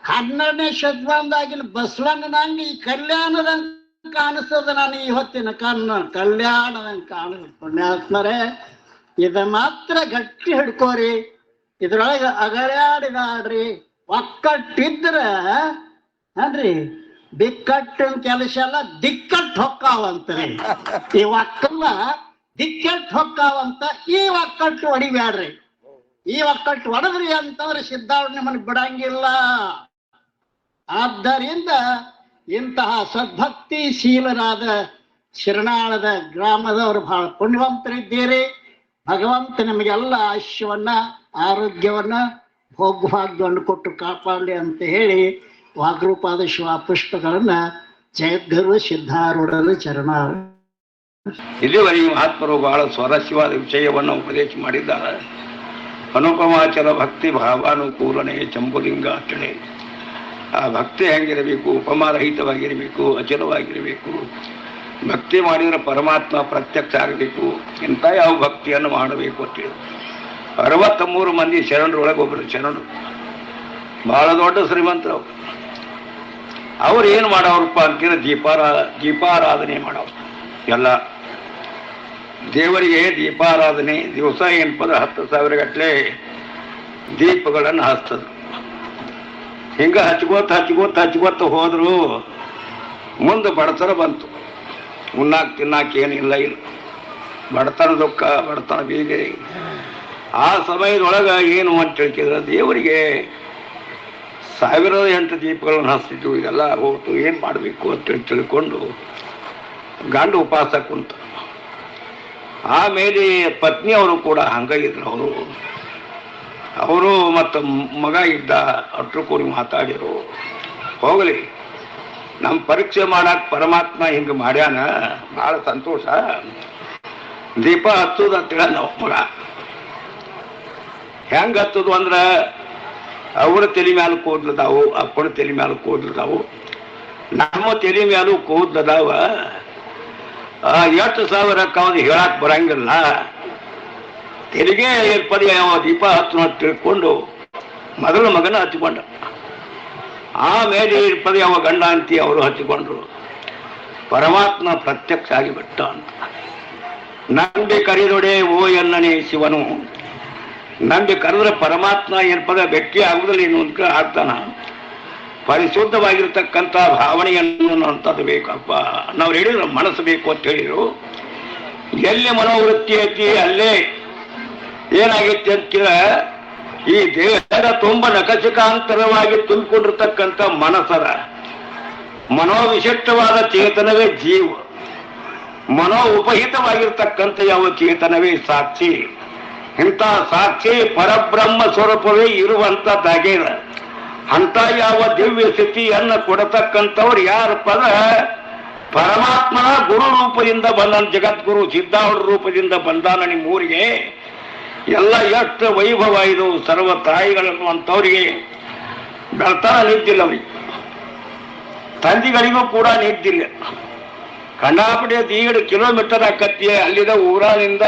12ನೇ ಶತಮಾನದಾಗಿನ ಬಸವಣ್ಣನಂಗೆ ಈ ಕಲ್ಯಾಣದಂಗೆ ಕಾಣಿಸ್ತದ. ನಾನು ಇವತ್ತಿನ ಕಲ್ಯಾಣದಂಗೆ ಕಾಣಿಸ್ತದೆ. ಪುಣ್ಯಾತ್ಮರೇ, ಇದ ಮಾತ್ರ ಗಟ್ಟಿ ಹಿಡ್ಕೋರಿ. ಇದ್ರೊಳಗೆ ಅಗಳ್ಯಾಡಿದಾಡ್ರಿ. ಒಕ್ಕಟ್ಟಿದ್ರ ಅನ್ರಿ ಬಿಕ್ಕಟ್ಟಿನ ಕೆಲಸ ಎಲ್ಲ ದಿಕ್ಕಟ್ಟು ಹೊಕ್ಕಾವಂತ್ರಿ. ಈ ಒಕ್ಕಲ್ಲ ದಿಕ್ಕಟ್ಟು ಹೊಕ್ಕಾವಂತ. ಈ ಒಕ್ಕಟ್ಟು ಹೊಡಿಬ್ಯಾಡ್ರಿ. ಈ ಒಕ್ಕಟ್ಟು ಹೊಡೆದ್ರಿ ಅಂತಂದ್ರೆ ಸಿದ್ಧಾರೂಢ ನಿಮ್ಮನ್ನು ಬಿಡಂಗಿಲ್ಲ. ಆದ್ದರಿಂದ ಇಂತಹ ಸದ್ಭಕ್ತಿ ಶೀಲರಾದ ಶಿರ್ನಾಳದ ಗ್ರಾಮದವರು ಬಹಳ ಪುಣ್ಯವಂತರಿದ್ದೀರಿ. ಭಗವಂತ ನಿಮಗೆಲ್ಲ ಆಯುಷ್ಯವನ್ನ, ಆರೋಗ್ಯವನ್ನ, ಭೋಗ್ಯವನ್ನು ಕೊಟ್ಟು ಕಾಪಾಡಲಿ ಅಂತ ಹೇಳಿ ವಾಗ್ರೂಪಾದ ಶಿವ ಪುಷ್ಪಗಳನ್ನ ಜಯದ್ಗುರು ಸಿದ್ಧಾರೂಢರ ಚರಣ. ಇಲ್ಲಿವರೆಗೆ ಮಹಾತ್ಮರು ಬಹಳ ಸ್ವಾರಸ್ಯವಾದ ವಿಷಯವನ್ನು ಉಪದೇಶ ಮಾಡಿದ್ದಾರೆ. ಅನುಪಮಾಚಲ ಭಕ್ತಿ ಭಾವಾನುಕೂಲನೆ ಚಂಬುಲಿಂಗಾರ್ಚನೆ. ಆ ಭಕ್ತಿ ಹೆಂಗಿರಬೇಕು? ಉಪಮಾರಹಿತವಾಗಿರಬೇಕು, ಅಚಲವಾಗಿರಬೇಕು. ಭಕ್ತಿ ಮಾಡಿದರೆ ಪರಮಾತ್ಮ ಪ್ರತ್ಯಕ್ಷ ಆಗಬೇಕು. ಇಂಥ ಯಾವ ಭಕ್ತಿಯನ್ನು ಮಾಡಬೇಕು ಅಂತ ಹೇಳಿ 63 ಮಂದಿ ಶರಣರೊಳಗೆ ಒಬ್ಬರು ಶರಣರು, ಬಹಳ ದೊಡ್ಡ ಶ್ರೀಮಂತರು. ಅವ್ರು ಏನು ಮಾಡೋರಪ್ಪ ಅಂತೀರ? ದೀಪಾರಾಧನೆ ಮಾಡೋರು. ಎಲ್ಲ ದೇವರಿಗೆ ದೀಪಾರಾಧನೆ ದಿವಸ ಏನಪ್ಪದ 10,000 ಗಟ್ಟಲೆ ದೀಪಗಳನ್ನು ಹಚ್ತದ್ರು. ಹಿಂಗ ಹಚ್ಕೋತ ಹೋದ್ರು. ಮುಂದೆ ಬಡತನ ಬಂತು. ತಿನ್ನಾಕ ಏನಿಲ್ಲ. ಬಡತನ ದುಃಖ, ಬಡತನ ಬೀಗೆ. ಆ ಸಮಯದೊಳಗ ಏನು ಅಂತ ಹೇಳ್ತಿದ್ರೆ ದೇವರಿಗೆ 1008 ದೀಪಗಳನ್ನು ಹಚ್ತಿದ್ವು. ಇದೆಲ್ಲ ಹೋಗ್ತು, ಏನು ಮಾಡಬೇಕು ಅಂತ ತಿಳ್ಕೊಂಡು ಗಂಡು ಉಪವಾಸ ಕುಂತ. ಆಮೇಲೆ ಪತ್ನಿಯವರು ಕೂಡ ಹಂಗಿದ್ರು. ಅವರು ಮತ್ತು ಮಗ ಇದ್ದ, ಅಟ್ರು ಕೂಡಿ ಮಾತಾಡಿರು. ಹೋಗಲಿ, ನಮ್ಮ ಪರೀಕ್ಷೆ ಮಾಡಕ್ ಪರಮಾತ್ಮ ಹಿಂಗೆ ಮಾಡ್ಯಾನ, ಬಹಳ ಸಂತೋಷ. ದೀಪ ಹಚ್ಚೋದು ಅಂತೇಳ ನಾವು ಮಗ ಹೆಂಗ ಹಚ್ಚೋದು ಅಂದ್ರೆ ಅವ್ರ ತಲೆ ಮ್ಯಾಲ ಕೂದ್ಲದಾವು, ಅಪ್ಪನ ತಲೆ ಮ್ಯಾಲ ಕೂದ್ಲದಾವು, ನಮ್ಮ ತಲೆ ಮ್ಯಾಲೂ ಕೂದ್ಲದಾವ. 8,000 ಅವ್ನು ಹೇಳಕ್ ಬರಂಗಿಲ್ಲ. ತೆರಿಗೆ ಏರ್ಪಡಿ ದೀಪ ಹತ್ತು ತಿಳ್ಕೊಂಡು ಮೊದಲ ಮಗನ ಹಚ್ಕೊಂಡ. ಆಮೇಲೆ ಏರ್ಪಡಿ ಅವ ಗಂಡ ಅಂತಿ ಅವರು ಹಚ್ಚಿಕೊಂಡ್ರು. ಪರಮಾತ್ಮ ಪ್ರತ್ಯಕ್ಷ ಆಗಿಬಿಟ್ಟ ಅಂತ. ನಂಬಿ ಕರೆದೊಡೆ ಓ ಎನ್ನನೇ ಶಿವನು. ನಂಬಿ ಕರೆದ್ರೆ ಪರಮಾತ್ಮ ಏರ್ಪದ ಭೇಟಿ ಆಗುವುದಿಲ್ಲ ಏನು ಅಂತ ಆಗ್ತಾನ. ಪರಿಶುದ್ಧವಾಗಿರ್ತಕ್ಕಂಥ ಭಾವನೆಯನ್ನು ಅಂತದ್ದು ಬೇಕಪ್ಪ. ನಾವು ಹೇಳಿದ್ರು ಮನಸ್ಸು ಬೇಕು ಅಂತ ಹೇಳಿದ್ರು. ಎಲ್ಲಿ ಮನೋವೃತ್ತಿ ಐತಿ ಅಲ್ಲೇ ಏನಾಗೈತಿ ಅಂತೀರ, ಈ ದೇಹದ ತುಂಬ ನಖಶಿಕಾಂತರವಾಗಿ ತುಂಬಿಕೊಂಡಿರ್ತಕ್ಕಂಥ ಮನಸ್ಸದ ಮನೋವಿಶಿಷ್ಟವಾದ ಚೇತನವೇ ಜೀವ. ಮನೋ ಉಪಹಿತವಾಗಿರ್ತಕ್ಕಂಥ ಯಾವ ಚೇತನವೇ ಸಾಕ್ಷಿ. ಇಂಥ ಸಾಕ್ಷಿ ಪರಬ್ರಹ್ಮ ಸ್ವರೂಪವೇ ಇರುವಂತದ್ದಾಗೇದ. ಅಂತ ಯಾವ ದಿವ್ಯ ಸ್ಥಿತಿಯನ್ನು ಕೊಡತಕ್ಕಂಥವ್ರು ಯಾರಪ್ಪ ಪರಮಾತ್ಮನ ಗುರು ರೂಪದಿಂದ ಬಂದಾನ. ಜಗದ್ಗುರು ಸಿದ್ಧಾರೂಢ ರೂಪದಿಂದ ಬಂದಾನ ನಿಮ್ಮೂರಿಗೆ. ಎಲ್ಲ ಎಷ್ಟು ವೈಭವ ಇದು. ಸರ್ವ ತಾಯಿಗಳನ್ನು ಅಂತವ್ರಿಗೆ ಬೆಳ್ತಾನ ನಿದ್ದಿಲ್ಲ. ಅವ್ರಿಗೆ ತಂದೆಗಳಿಗೂ ಕೂಡ ನಿದ್ದಿಲ್ಲ. ಕಂಡಾಪಟ್ಟೆ 2 ಕಿಲೋಮೀಟರ್ ಆಕತ್ತಿ. ಅಲ್ಲಿದ ಊರಾನಿಂದ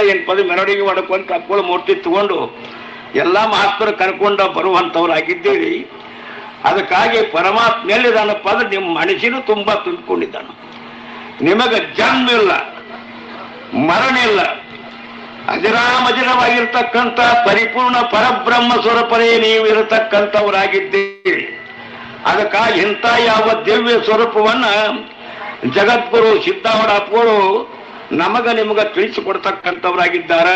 ಮೆರವಣಿಗೆ ಮಾಡ್ಕೊಂತ ಅಪ್ಪಳು ಮೂರ್ತಿ ತಗೊಂಡು ಎಲ್ಲ ಮಹಾತ್ಮರು ಕರ್ಕೊಂಡ ಬರುವಂಥವ್ರು ಆಗಿದ್ದೀರಿ. ಅದಕ್ಕಾಗಿ ಪರಮಾತ್ಮ ಎಲ್ಲಿದ್ದಾನಪ್ಪ ಅಂದ್ರೆ ನಿಮ್ಮ ಮನಸ್ಸಿನೂ ತುಂಬಾ ತುಂಬಿಕೊಂಡಿದ್ದಾನ. ನಿಮಗೆ ಜನ್ಮ ಇಲ್ಲ, ಮರಣ ಇಲ್ಲ, ಅಜರಾಮಜರವಾಗಿರ್ತಕ್ಕಂಥ ಪರಿಪೂರ್ಣ ಪರಬ್ರಹ್ಮ ಸ್ವರೂಪರೇ ನೀವು ಇರತಕ್ಕಂಥವರಾಗಿದ್ದೀರಿ. ಅದಕ್ಕಾಗಿ ಇಂಥ ಯಾವ ದಿವ್ಯ ಸ್ವರೂಪವನ್ನ ಜಗದ್ಗುರು ಸಿದ್ಧಾರೂಢ ಅಪ್ಪಗಳು ನಮಗ ನಿಮಗ ತಿಳಿಸಿಕೊಡ್ತಕ್ಕಂಥವರಾಗಿದ್ದಾರೆ.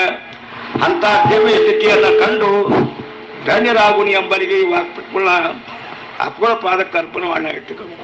ಅಂತ ದಿವ್ಯ ಸ್ಥಿತಿಯನ್ನು ಕಂಡು ಧನ್ಯರಾಗುನಿ ಎಂಬರಿಗೆ ಅಪ್ಪಗಳ ಪಾದಕ್ಕೆ ಅರ್ಪಣೆ ಮಾಡಿ ಇಟ್ಟುಕೊಂಡು